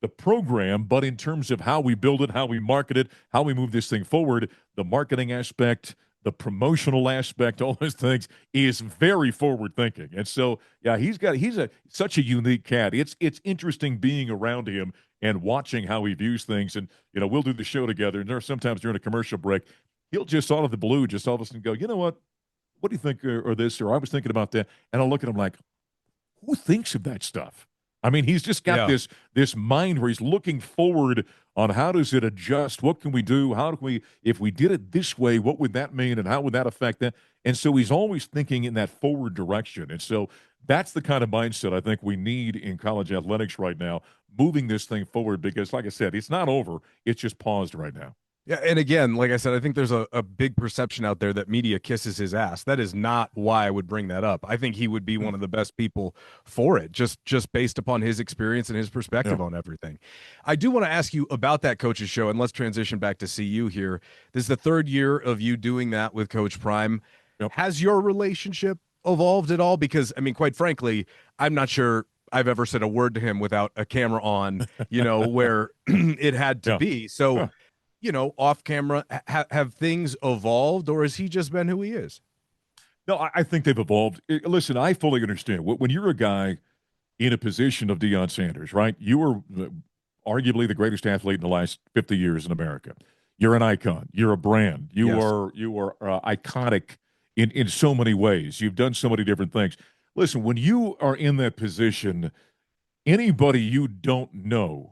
the program, but in terms of how we build it, how we market it, how we move this thing forward, the marketing aspect, the promotional aspect, all those things is very forward thinking. And so, yeah, he's such a unique cat. It's interesting being around him and watching how he views things. And we'll do the show together, and there's sometimes during a commercial break, he'll just out of the blue, just all of a sudden go, you know what do you think, or this, or I was thinking about that, and I'll look at him like, who thinks of that stuff? I mean, he's just got this mind where he's looking forward on how does it adjust? What can we do? How do we, if we did it this way, what would that mean? And how would that affect that? And so he's always thinking in that forward direction. And so that's the kind of mindset I think we need in college athletics right now, moving this thing forward, because like I said, it's not over. It's just paused right now. Yeah, and again, like I said, I think there's a big perception out there that media kisses his ass. That is not why I would bring that up. I think he would be one of the best people for it, just based upon his experience and his perspective on everything. I do want to ask you about that coach's show, and let's transition back to CU here. This is the third year of you doing that with Coach Prime. Yep. Has your relationship evolved at all? Because, I mean, quite frankly, I'm not sure I've ever said a word to him without a camera on, where it had to be. So, off camera, have things evolved, or has he just been who he is? No, I think they've evolved. Listen, I fully understand. When you're a guy in a position of Deion Sanders, right? You are arguably the greatest athlete in the last 50 years in America. You're an icon. You're a brand. You are iconic in so many ways. You've done so many different things. Listen, when you are in that position, anybody you don't know,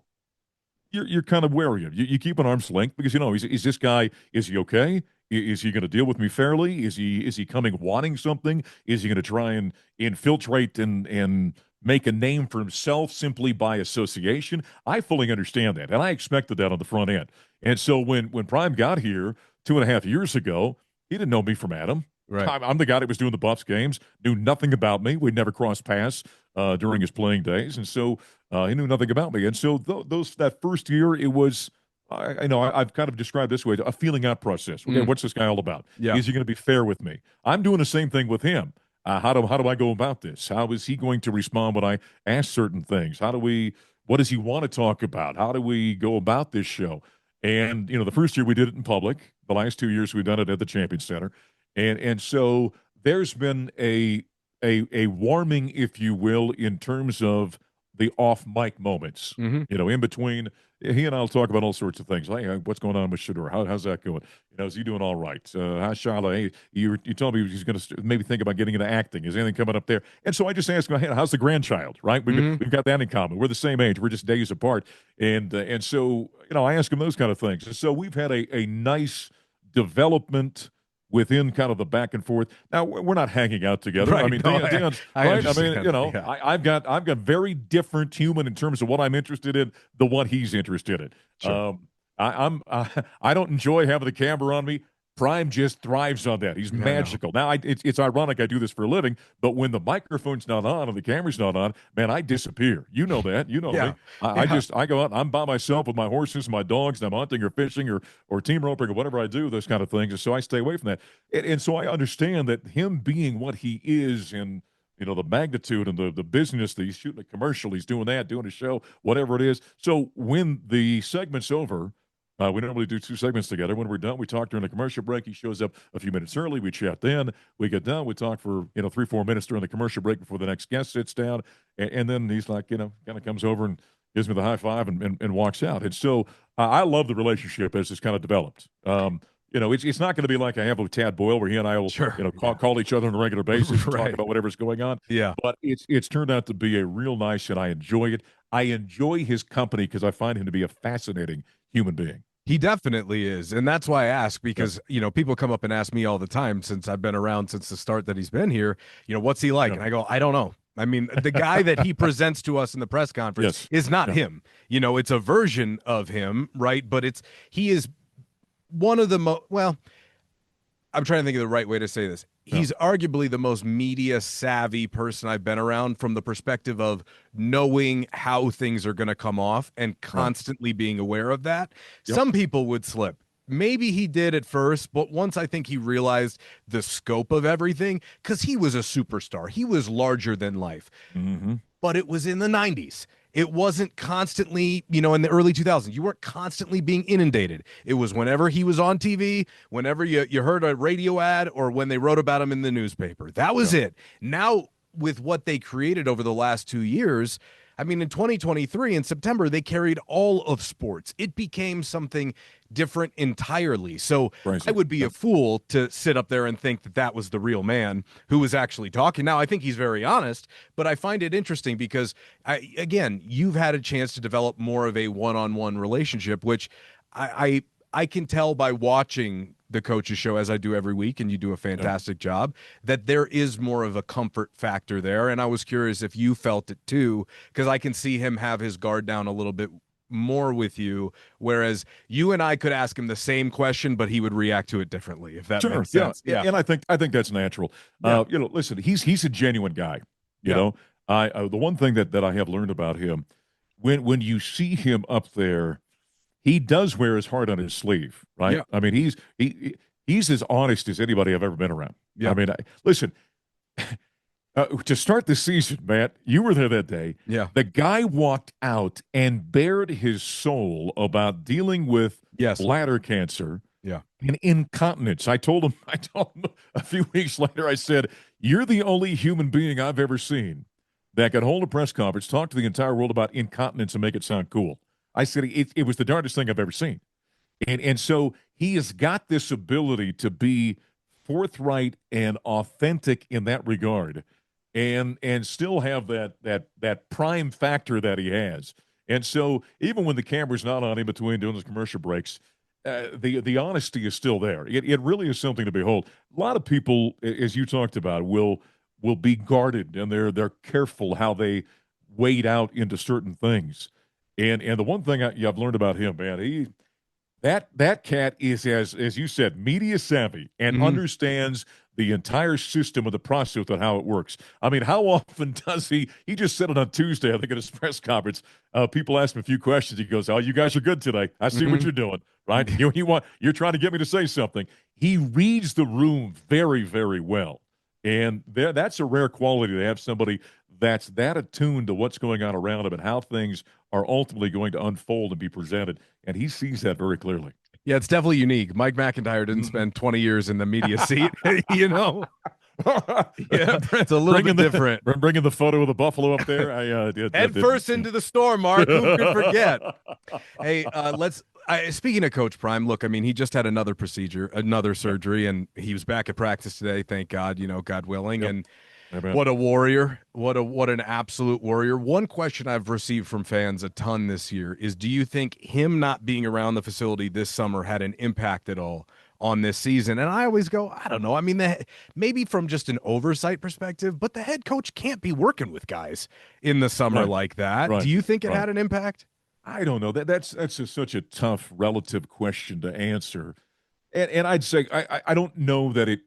you're kind of wary of. You keep an arm's length because is this guy, is he okay? Is he going to deal with me fairly? Is he coming wanting something? Is he going to try and infiltrate and make a name for himself simply by association? I fully understand that, and I expected that on the front end. And so when Prime got here 2.5 years ago, he didn't know me from Adam. Right. I'm the guy that was doing the Buffs games, knew nothing about me. We'd never crossed paths. during his playing days, and so he knew nothing about me. And so that first year, it was. I've kind of described this way a feeling out process. Okay, Mm, what's this guy all about? yeah. Is he going to be fair with me? I'm doing the same thing with him. How do I go about this? How is he going to respond when I ask certain things? What does he want to talk about? How do we go about this show? And the first year we did it in public. The last 2 years we've done it at the Champion Center, and so there's been a warming, if you will, in terms of the off mic moments. Hmm. In between, he and I'll talk about all sorts of things. Like, hey, what's going on with Shedeur? How's that going? Is he doing all right? How's Charlotte? Hey, you told me he's going to maybe think about getting into acting. Is anything coming up there? And so I just asked him, hey, how's the grandchild? Right? Hmm. We've got that in common. We're the same age. We're just days apart. And so I ask him those kind of things. And so we've had a nice development within kind of the back and forth. Now we're not hanging out together. I Right. mean, No, Deion's I right. I mean, understand. Yeah. I've got very different human in terms of what I'm interested in, the what he's interested in. Sure. I don't enjoy having the camera on me. Prime just thrives on that. He's I know. magical. Now, it's ironic I do this for a living, but when the microphone's not on and the camera's not on, man, I disappear. You know that. You know Yeah. me. I Yeah. just I go out. And I'm by myself with my horses, my dogs, and I'm hunting or fishing or team roping or whatever I do. Those kind of things. And so I stay away from that. And so I understand that him being what he is and the magnitude and the business that he's shooting a commercial, he's doing that, doing a show, whatever it is. So when the segment's over. We normally do 2 segments together. When we're done, we talk during the commercial break. He shows up a few minutes early. We chat then. We get done. We talk for 3-4 minutes during the commercial break before the next guest sits down, and then he's like kind of comes over and gives me the high five and walks out. And so I love the relationship as it's kind of developed. It's not going to be like I have with Tad Boyle, where he and I will Sure. call each other on a regular basis and talk Right. about whatever's going on. Yeah. But it's turned out to be a real nice, and I enjoy it. I enjoy his company because I find him to be a fascinating human being. He definitely is. And that's why I ask Yeah. because, people come up and ask me all the time since I've been around since the start that he's been here, what's he like? Yeah. And I go, I don't know. I mean, the guy that he presents to us in the press conference Yes. is not Yeah. him. It's a version of him, right? But he is one of the well, I'm trying to think of the right way to say this. He's arguably the most media savvy person I've been around from the perspective of knowing how things are going to come off and constantly being aware of that. Yep. Some people would slip. Maybe he did at first, but once I think he realized the scope of everything, because he was a superstar, he was larger than life. Mm-hmm. But it was in the 90s. It wasn't constantly, in the early 2000s. You weren't constantly being inundated. It was whenever he was on TV, whenever you heard a radio ad, or when they wrote about him in the newspaper. That was it. Now, with what they created over the last 2 years, I mean, in 2023, in September, they carried all of sports. It became something different entirely. So Crazy. I would be a fool to sit up there and think that that was the real man who was actually talking. Now, I think he's very honest, but I find it interesting because, again, you've had a chance to develop more of a one-on-one relationship, which I can tell by watching the coaches show, as I do every week, and you do a fantastic job, that there is more of a comfort factor there. And I was curious if you felt it too, because I can see him have his guard down a little bit more with you, whereas you and I could ask him the same question, but he would react to it differently, if that makes sense. Yeah. And I think that's natural. Yeah. Listen, he's a genuine guy. You know, the one thing that I have learned about him, when you see him up there, he does wear his heart on his sleeve, right? Yeah. I mean, he's as honest as anybody I've ever been around. Yeah. I mean, listen, to start the season, Matt, you were there that day. Yeah. The guy walked out and bared his soul about dealing with bladder cancer and incontinence. I told him a few weeks later, I said, you're the only human being I've ever seen that could hold a press conference, talk to the entire world about incontinence and make it sound cool. I said it was the darndest thing I've ever seen. And so he has got this ability to be forthright and authentic in that regard and still have that prime factor that he has. And so even when the camera's not on in between doing those commercial breaks, the honesty is still there. It really is something to behold. A lot of people, as you talked about, will be guarded and they're careful how they wade out into certain things. And the one thing I've learned about him, man, that cat is as you said, media savvy and understands the entire system of the process and how it works. I mean, how often does he just said it on Tuesday, I think at his press conference. People asked him a few questions. He goes, "Oh, you guys are good today. I see what Mhm. you're doing, right? You're trying to get me to say something." He reads the room very, very well. And that's a rare quality to have somebody that's that attuned to what's going on around him and how things are ultimately going to unfold and be presented. And he sees that very clearly. Yeah, it's definitely unique. Mike McIntyre didn't Mhm. spend 20 years in the media seat, you know? Yeah, it's a little bringing bit the different. bringing the photo of the buffalo up there. I did that Head didn't. first into the storm, Mark. Who could forget? Hey, speaking of Coach Prime, look, I mean, he just had another procedure, another Yep. surgery, and he was back at practice today, thank God, God willing. Yep. And I bet. what a warrior. What an absolute warrior. One question I've received from fans a ton this year is, do you think him not being around the facility this summer had an impact at all on this season? And I always go, I don't know. I mean, maybe from just an oversight perspective, but the head coach can't be working with guys in the summer Right. like that. Do Right. you think it Right. had an impact? I don't know. That's such a tough relative question to answer. And I'd say I don't know that it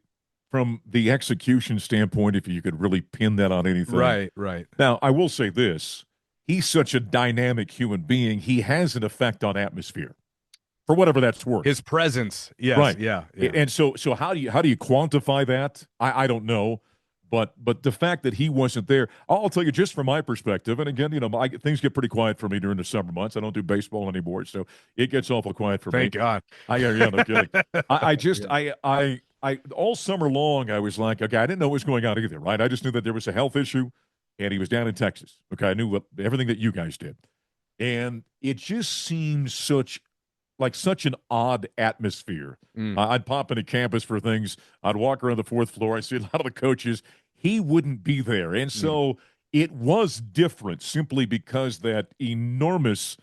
from the execution standpoint, if you could really pin that on anything. Right, right. Now, I will say this. He's such a dynamic human being. He has an effect on atmosphere for whatever that's worth. His presence. Yes, Right. yeah, yeah. And so how do you quantify that? I don't know. But the fact that he wasn't there, I'll tell you just from my perspective. And again, things get pretty quiet for me during the summer months. I don't do baseball anymore, so it gets awful quiet for me. Thank God. Yeah, no kidding. I just Yeah. I all summer long I was like, okay, I didn't know what was going on either, right? I just knew that there was a health issue, and he was down in Texas. Okay, I knew everything that you guys did, and it just seemed such an odd atmosphere. Mm, I'd pop into campus for things. I'd walk around the fourth floor. I'd see a lot of the coaches. He wouldn't be there, and mm. so it was different simply because that enormous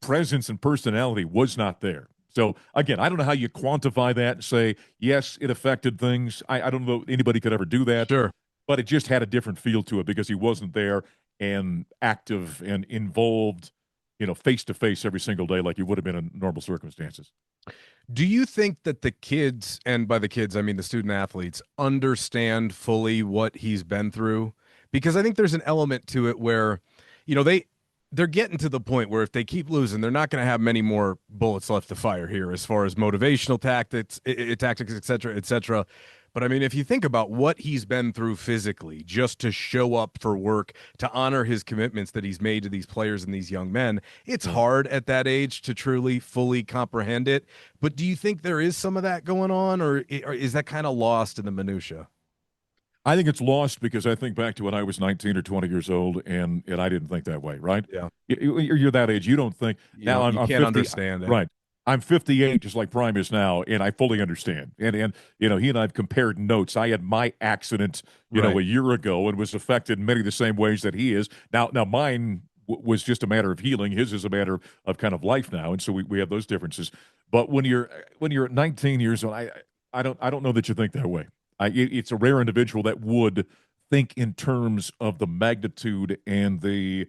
presence and personality was not there. So again, I don't know how you quantify that and say, yes, it affected things. I don't know if anybody could ever do that, Sure. but it just had a different feel to it because he wasn't there and active and involved, face to face every single day like he would have been in normal circumstances. Do you think that the kids, and by the kids, I mean the student athletes, understand fully what he's been through? Because I think there's an element to it where, you know, they they're getting to the point where if they keep losing, they're not going to have many more bullets left to fire here as far as motivational tactics, tactics, et cetera, et cetera. But I mean, if you think about what he's been through physically just to show up for work, to honor his commitments that he's made to these players and these young men, it's Yeah. hard at that age to truly, fully comprehend it. But do you think there is some of that going on, or is that kind of lost in the minutia? I think it's lost because I think back to when I was 19 or 20 years old, and I didn't think that way, right? Yeah, You're that age. You don't think. Now you I'm can't 50. understand it. Right. I'm 58, just like Prime is now, and I fully understand. And he and I've compared notes. I had my accident, Right. a year ago, and was affected in many of the same ways that he is. Now mine was just a matter of healing. His is a matter of kind of life now, and so we have those differences. But when you're 19 years old, I don't know that you think that way. It's a rare individual that would think in terms of the magnitude and the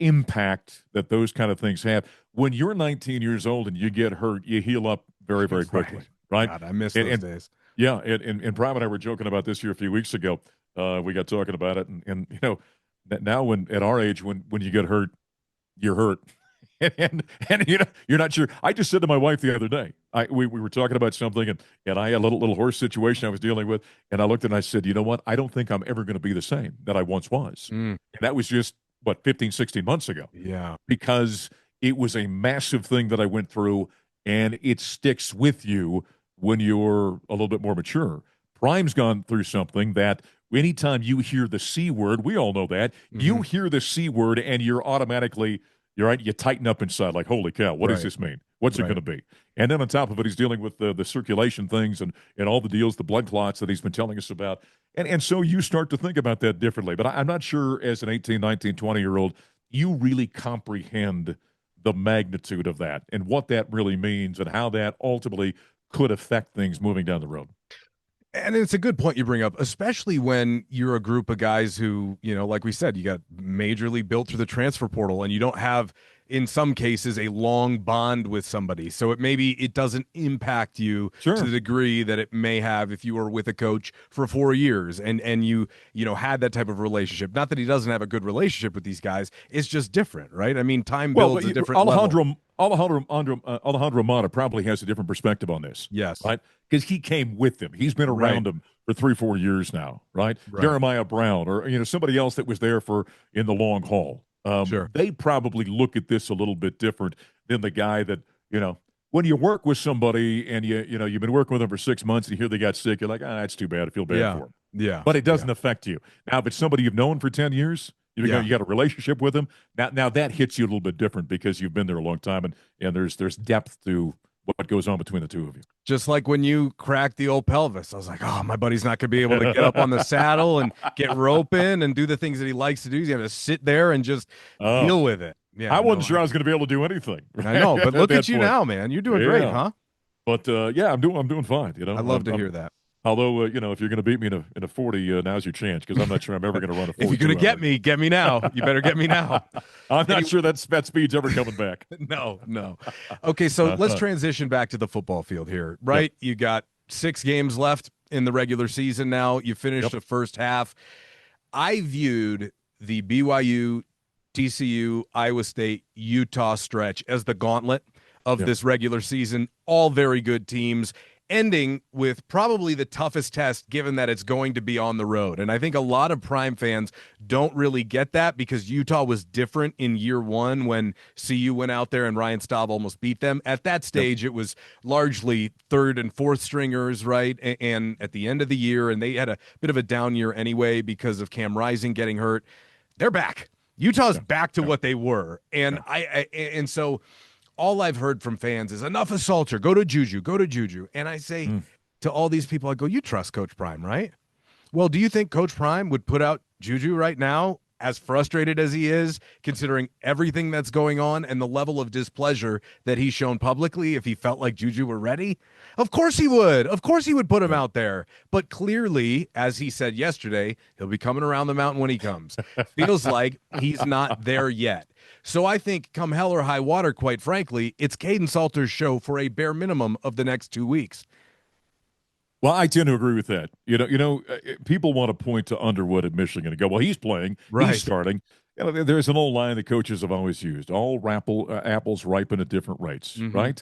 impact that those kind of things have. When you're 19 years old and you get hurt, you heal up very, very quickly, Right. right? God, I miss And, those and days. yeah, and Prime and I were joking about this here a few weeks ago. We got talking about it, and now when at our age, when you get hurt, you're hurt. And you're not sure. I just said to my wife the other day, we were talking about something, and I had a little horse situation I was dealing with, and I looked and I said, you know what? I don't think I'm ever going to be the same that I once was. Mm, And that was just what 15, 16 months ago, yeah. because it was a massive thing that I went through, and it sticks with you when you're a little bit more mature. Prime's gone through something that anytime you hear the C word, we all know that, Hmm. you hear the C word and you're right, you tighten up inside like, holy cow, what does Right. this mean? What's it going Right. to be? And then on top of it, he's dealing with the circulation things and all the deals, the blood clots that he's been telling us about. And so you start to think about that differently. But I'm not sure as an 18, 19, 20-year-old, you really comprehend the magnitude of that and what that really means and how that ultimately could affect things moving down the road. And it's a good point you bring up, especially when you're a group of guys who, like we said, you got majorly built through the transfer portal and you don't have in some cases, a long bond with somebody. So it doesn't impact you to the Sure. degree that it may have if you were with a coach for 4 years and you had that type of relationship. Not that he doesn't have a good relationship with these guys. It's just different, right? I mean, time Well, but builds a different level. Alejandro Mata probably has a different perspective on this, Yes. right? Because he came with them. He's been Right. around them for 3, 4 years now, right? Right. Jeremiah Brown, or somebody else that was there for in the long haul. Sure. They probably look at this a little bit different than the guy that when you work with somebody and you've been working with them for 6 months and you hear they got sick, you're like, that's too bad. I feel bad Yeah. for them. Yeah. But it Yeah. doesn't affect you. Now, if it's somebody you've known for 10 years, Yeah. you got a relationship with them, now that hits you a little bit different because you've been there a long time, and there's depth to what goes on between the two of you. Just like when you cracked the old pelvis, I was like, oh, my buddy's not going to be able to get up on the saddle and get roping and do the things that he likes to do. He's going to sit there and just Oh, deal with it. I Yeah, wasn't no, sure I was going to be able to do anything I know, but at look at that you point. now, man. You're doing great, Yeah, huh? but yeah, I'm doing fine. I love to hear that. Although if you're going to beat me in a 40, now's your chance because I'm not sure I'm ever going to run a If you're going 42 to hour. get me now. You better get me now. I'm not Any- sure that speed's ever coming back. No, no. Okay, so let's transition back to the football field here, Yep. right? You got 6 games left in the regular season now. You finished Yep. the first half. I viewed the BYU, TCU, Iowa State, Utah stretch as the gauntlet of Yep. this regular season. All very good teams, ending with probably the toughest test given that it's going to be on the road. And I think a lot of Prime fans don't really get that because Utah was different in year one when CU went out there and Ryan Staub almost beat them. At that stage, it was largely third and fourth stringers, right? And at the end of the year, and they had a bit of a down year anyway because of Cam Rising getting hurt. They're back. Utah's back to what they were. And and so all I've heard from fans is enough of Salter. Go to Juju. Go to Juju. And I say to all these people, I go, you trust Coach Prime, right? Well, do you think Coach Prime would put out Juju right now, as frustrated as he is, considering everything that's going on and the level of displeasure that he's shown publicly, if he felt like Juju were ready? Of course he would. Of course he would put him out there. But clearly, as he said yesterday, he'll be coming around the mountain when he comes. Feels like he's not there yet. So I think come hell or high water, quite frankly, it's Caden Salter's show for a bare minimum of the next 2 weeks. Well, I tend to agree with that. People want to point to Underwood at Michigan and go, "Well, he's playing, Right. he's starting." There's an old line that coaches have always used: "All apples ripen at different rates," right?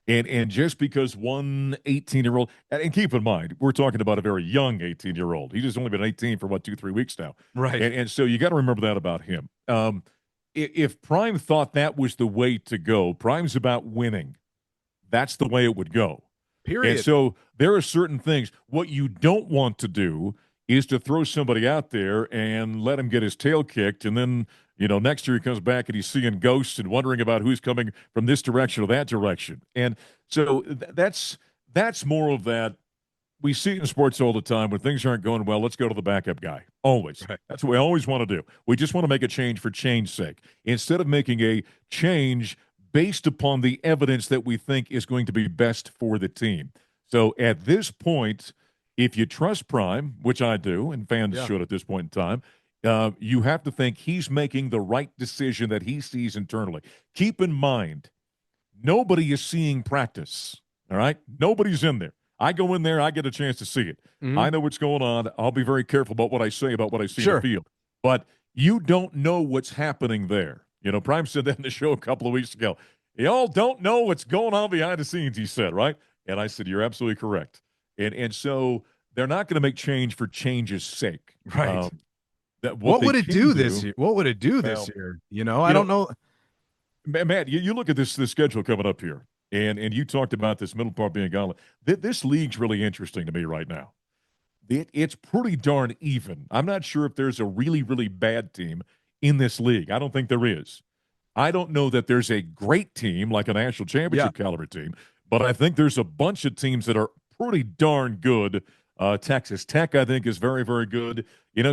And just because one 18-year-old, and keep in mind, we're talking about a very young 18-year-old. He's just only been 18 for 2, 3 weeks now, Right. And so you got to remember that about him. If Prime thought that was the way to go, Prime's about winning. That's the way it would go. Period. And so there are certain things. What you don't want to do is to throw somebody out there and let him get his tail kicked. And then, next year he comes back and he's seeing ghosts and wondering about who's coming from this direction or that direction. And so that's more of that. We see it in sports all the time. When things aren't going well, let's go to the backup guy. Always. Right. That's what we always want to do. We just want to make a change for change's sake. Instead of making a change based upon the evidence that we think is going to be best for the team. So at this point, if you trust Prime, which I do, and fans should at this point in time, you have to think he's making the right decision that he sees internally. Keep in mind, nobody is seeing practice, all right? Nobody's in there. I go in there, I get a chance to see it. I know what's going on. I'll be very careful about what I say about what I see in the field. But you don't know what's happening there. Prime said that in the show a couple of weeks ago. Y'all don't know what's going on behind the scenes, he said, right? And I said, you're absolutely correct. And so they're not going to make change for change's sake. Right. What would it do this year? What would it do this year? I don't know. Matt, you look at this schedule coming up here, and you talked about this middle part being gauntlet. This league's really interesting to me right now. It's pretty darn even. I'm not sure if there's a really, really bad team in this league. I don't think there is. I don't know that there's a great team like a national championship caliber team, but I think there's a bunch of teams that are pretty darn good. Texas Tech, I think, is very, very good.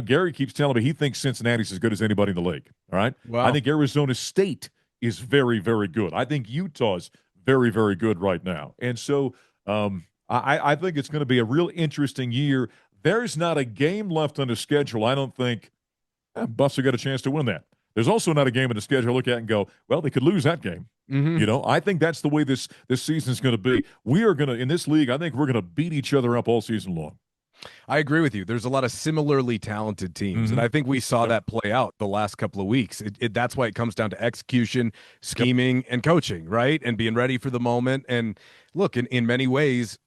Gary keeps telling me he thinks Cincinnati's as good as anybody in the league. All right. Wow. I think Arizona State is very, very good. I think Utah's very, very good right now. And so I think it's going to be a real interesting year. There's not a game left on the schedule. I don't think Buffs have got a chance to win that. There's also not a game in the schedule I look at and go, well, they could lose that game. Hmm. I think that's the way this season is going to be. We are going to in this league. I think we're going to beat each other up all season long. I agree with you. There's a lot of similarly talented teams, and Mm-hmm. I think we saw Yep. that play out the last couple of weeks. That's why it comes down to execution, Yep. scheming, and coaching, right? And being ready for the moment. And look, in many ways,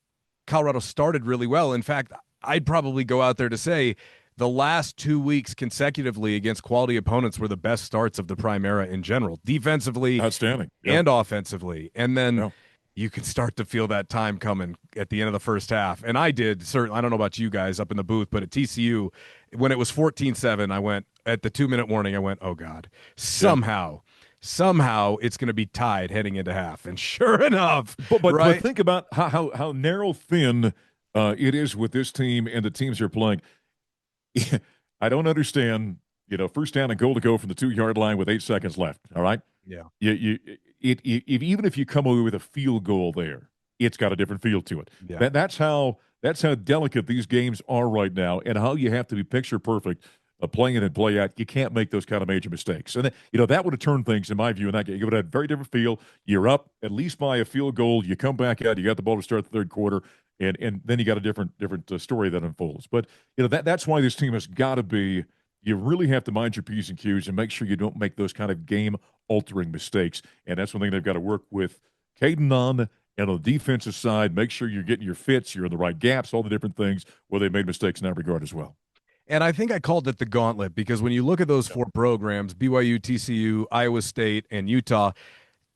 Colorado started really well. In fact, I'd probably go out there to say the last 2 weeks consecutively against quality opponents were the best starts of the Prime era in general, defensively Outstanding. Yeah. and offensively. And then Yeah. you can start to feel that time coming at the end of the first half. And I did, certainly. I don't know about you guys up in the booth, but at TCU, when it was 14-7, I went at the 2-minute warning, I went, oh God, Yeah. somehow it's going to be tied heading into half. And sure enough, But right? think about how narrow thin it is with this team and the teams they're playing. I don't understand. First down and goal to go from the 2-yard line with 8 seconds left. All right. Yeah. Even if you come away with a field goal there, it's got a different feel to it. Yeah. That's how delicate these games are right now, and how you have to be picture perfect playing it and play out. You can't make those kind of major mistakes, and that would have turned things in my view in that game. You would have had a very different feel. You're up at least by a field goal. You come back out. You got the ball to start the third quarter, and then you got a different story that unfolds. But that's why this team has got to be. You really have to mind your P's and Q's and make sure you don't make those kind of game-altering mistakes. And that's one thing they've got to work with Caden on. And on the defensive side, make sure you're getting your fits, you're in the right gaps, all the different things where they made mistakes in that regard as well. And I think I called it the gauntlet because when you look at those Yeah. four programs, BYU, TCU, Iowa State, and Utah,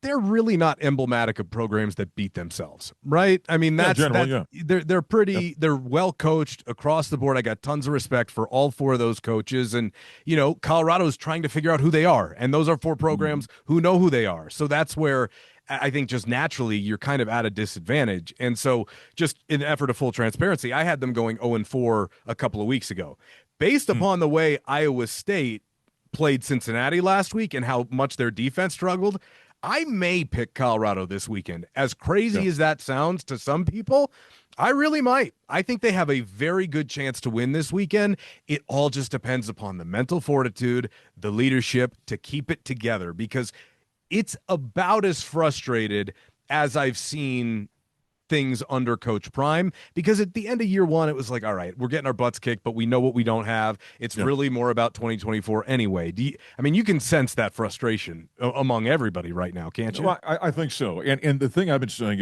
they're really not emblematic of programs that beat themselves, right? I mean, Yeah. they're pretty, they're well coached across the board. I got tons of respect for all four of those coaches, and Colorado's trying to figure out who they are, and those are four programs who know who they are. So that's where I think just naturally you're kind of at a disadvantage. And so, just in effort of full transparency, I had them going 0-4 a couple of weeks ago, based upon the way Iowa State played Cincinnati last week and how much their defense struggled. I may pick Colorado this weekend. As crazy as that sounds to some people, I really might. I think they have a very good chance to win this weekend. It all just depends upon the mental fortitude, the leadership to keep it together, because it's about as frustrated as I've seen things under Coach Prime, because at the end of year one, it was like, all right, we're getting our butts kicked, but we know what we don't have. It's really more about 2024 anyway. You can sense that frustration among everybody right now, can't you? Well, I think so. And the thing I've been saying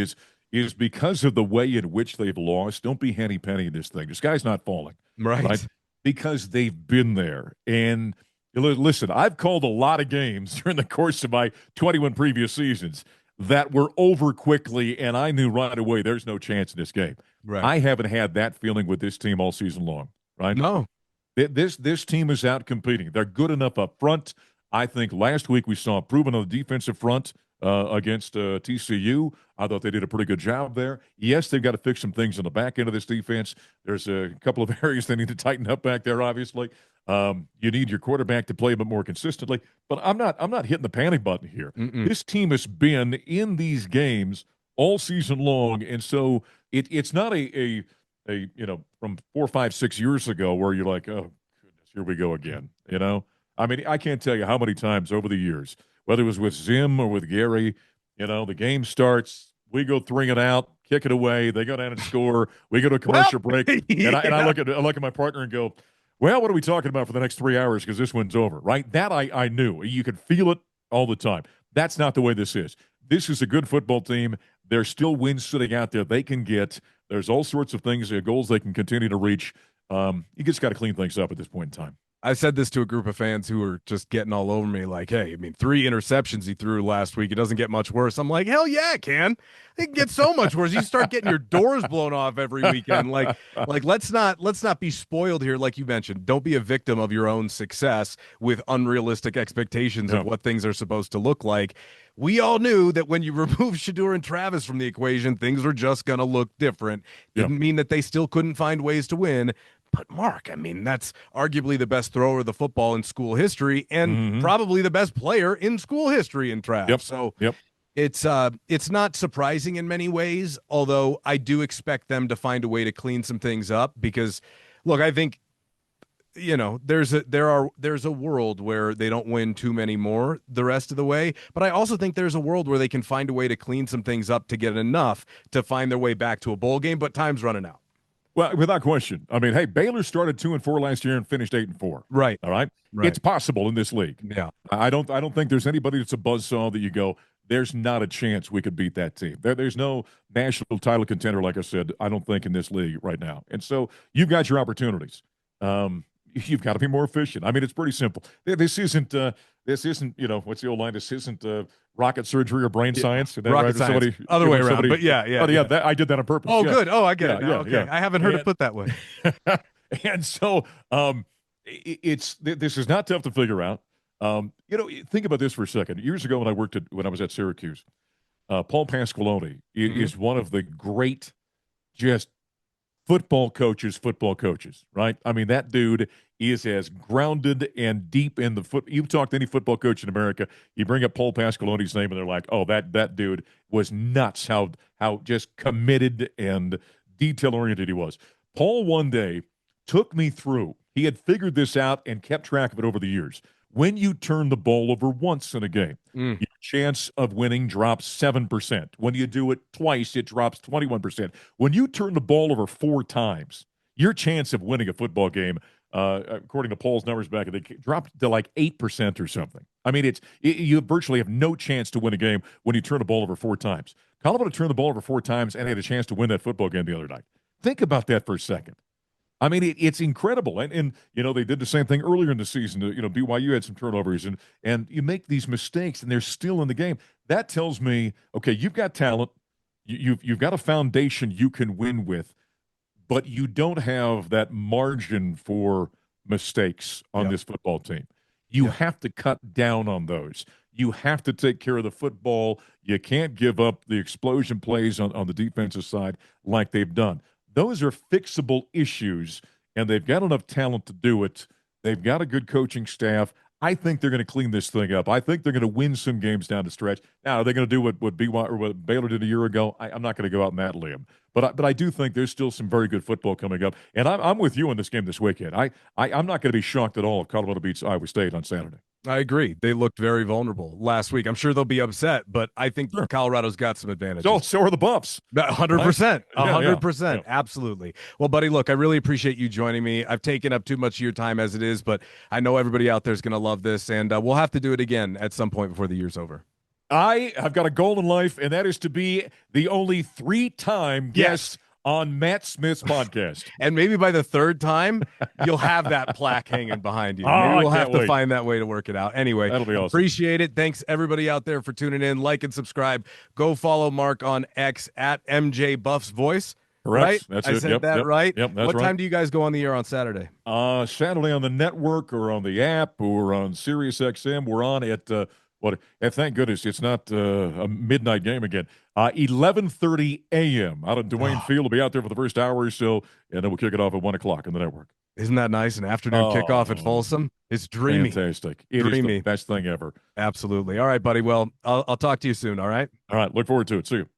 is because of the way in which they've lost, don't be henny penny in this thing. This guy's not falling. Right. Because they've been there. And listen, I've called a lot of games during the course of my 21 previous seasons that were over quickly, and I knew right away there's no chance in this game. Right. I haven't had that feeling with this team all season long, right? No. This team is out competing. They're good enough up front. I think last week we saw improvement on the defensive front against TCU. I thought they did a pretty good job there. Yes, they've got to fix some things on the back end of this defense. There's a couple of areas they need to tighten up back there, obviously. You need your quarterback to play a bit more consistently. But I'm not hitting the panic button here. This team has been in these games all season long, and so it's not a from 4, 5, 6 years ago where you're like, oh goodness, here we go again. I mean, I can't tell you how many times over the years, whether it was with Zim or with Gary, the game starts, we go 3 and out, kick it away, they go down and score, we go to a commercial break, and I look at my partner and go, well, what are we talking about for the next 3 hours because this one's over, right? That I knew. You could feel it all the time. That's not the way this is. This is a good football team. There's still wins sitting out there they can get. There's all sorts of things, goals they can continue to reach. You just got to clean things up at this point in time. I said this to a group of fans who were just getting all over me like, hey, 3 interceptions he threw last week. It doesn't get much worse. I'm like, hell yeah, it can. It can get so much worse. You start getting your doors blown off every weekend. Like let's not be spoiled here, like you mentioned. Don't be a victim of your own success with unrealistic expectations of what things are supposed to look like. We all knew that when you remove Shedeur and Travis from the equation, things were just going to look different. Didn't mean that they still couldn't find ways to win. But Mark, that's arguably the best thrower of the football in school history and probably the best player in school history in Trav. So it's not surprising in many ways, although I do expect them to find a way to clean some things up because, look, I think there's a world where they don't win too many more the rest of the way, but I also think there's a world where they can find a way to clean some things up to get enough to find their way back to a bowl game, but time's running out. Well, without question. I mean, hey, Baylor started 2-4 last year and finished 8-4. Right. All right, Right. it's possible in this league. Yeah. I don't think there's anybody that's a buzzsaw that you go, there's not a chance we could beat that team. There's no national title contender, like I said, I don't think in this league right now. And so you've got your opportunities. You've got to be more efficient. I mean, it's pretty simple. This isn't, what's the old line? This isn't rocket surgery or brain science. Is that Rocket right? science. Other way around. But yeah. Oh, yeah. I did that on purpose. Oh, yeah. good. Oh, I get it now. Yeah, Okay. yeah. I haven't heard it put that way. And so this is not tough to figure out. Think about this for a second. Years ago when I was at Syracuse, Paul Pasqualoni is one of the great just football coaches, right? I mean, that dude is as grounded and deep in the foot. You talk to any football coach in America, you bring up Paul Pasqualoni's name, and they're like, "Oh, that dude was nuts! How just committed and detail oriented he was." Paul one day took me through. He had figured this out and kept track of it over the years. When you turn the ball over once in a game, your chance of winning drops 7%. When you do it twice, it drops 21%. When you turn the ball over 4 times, your chance of winning a football game, according to Paul's numbers back, they dropped to like 8% or something. I mean, you virtually have no chance to win a game when you turn the ball over 4 times. Colorado turned the ball over 4 times and had a chance to win that football game the other night. Think about that for a second. I mean, it's incredible. And they did the same thing earlier in the season. BYU had some turnovers, and you make these mistakes, and they're still in the game. That tells me, okay, you've got talent. You've got a foundation you can win with, but you don't have that margin for mistakes on this football team. You have to cut down on those. You have to take care of the football. You can't give up the explosion plays on the defensive side like they've done. Those are fixable issues, and they've got enough talent to do it. They've got a good coaching staff. I think they're going to clean this thing up. I think they're going to win some games down the stretch. Now, are they going to do what BYU or what Baylor did a year ago? I'm not going to go out on that limb. But I do think there's still some very good football coming up. And I'm with you on this game this weekend. I'm not going to be shocked at all if Colorado beats Iowa State on Saturday. I agree. They looked very vulnerable last week. I'm sure they'll be upset, but I think Colorado's got some advantages. So are the Buffs. 100%. 100%. Yeah. Absolutely. Well, buddy, look, I really appreciate you joining me. I've taken up too much of your time as it is, but I know everybody out there is going to love this, and we'll have to do it again at some point before the year's over. I have got a goal in life, and that is to be the only 3-time guest on Matt Smith's podcast. And maybe by the 3rd time, you'll have that plaque hanging behind you. Maybe we'll have to find that way to work it out. Anyway, that'll be awesome. Appreciate it. Thanks, everybody out there, for tuning in. Like and subscribe. Go follow Mark on X at MJ Buff's Voice. Correct. Right? That's I it. said that right? Yep, that's what right. time do you guys go on the air on Saturday? Saturday on the network or on the app or on Sirius XM. We're on at and thank goodness it's not a midnight game again. 11:30 a.m. out of Duane Field. We'll be out there for the first hour or so, and then we'll kick it off at 1 o'clock on the network. Isn't that nice? An afternoon kickoff at Folsom? It's dreamy. Fantastic. It is the best thing ever. Absolutely. All right, buddy. Well, I'll talk to you soon, all right? All right. Look forward to it. See you.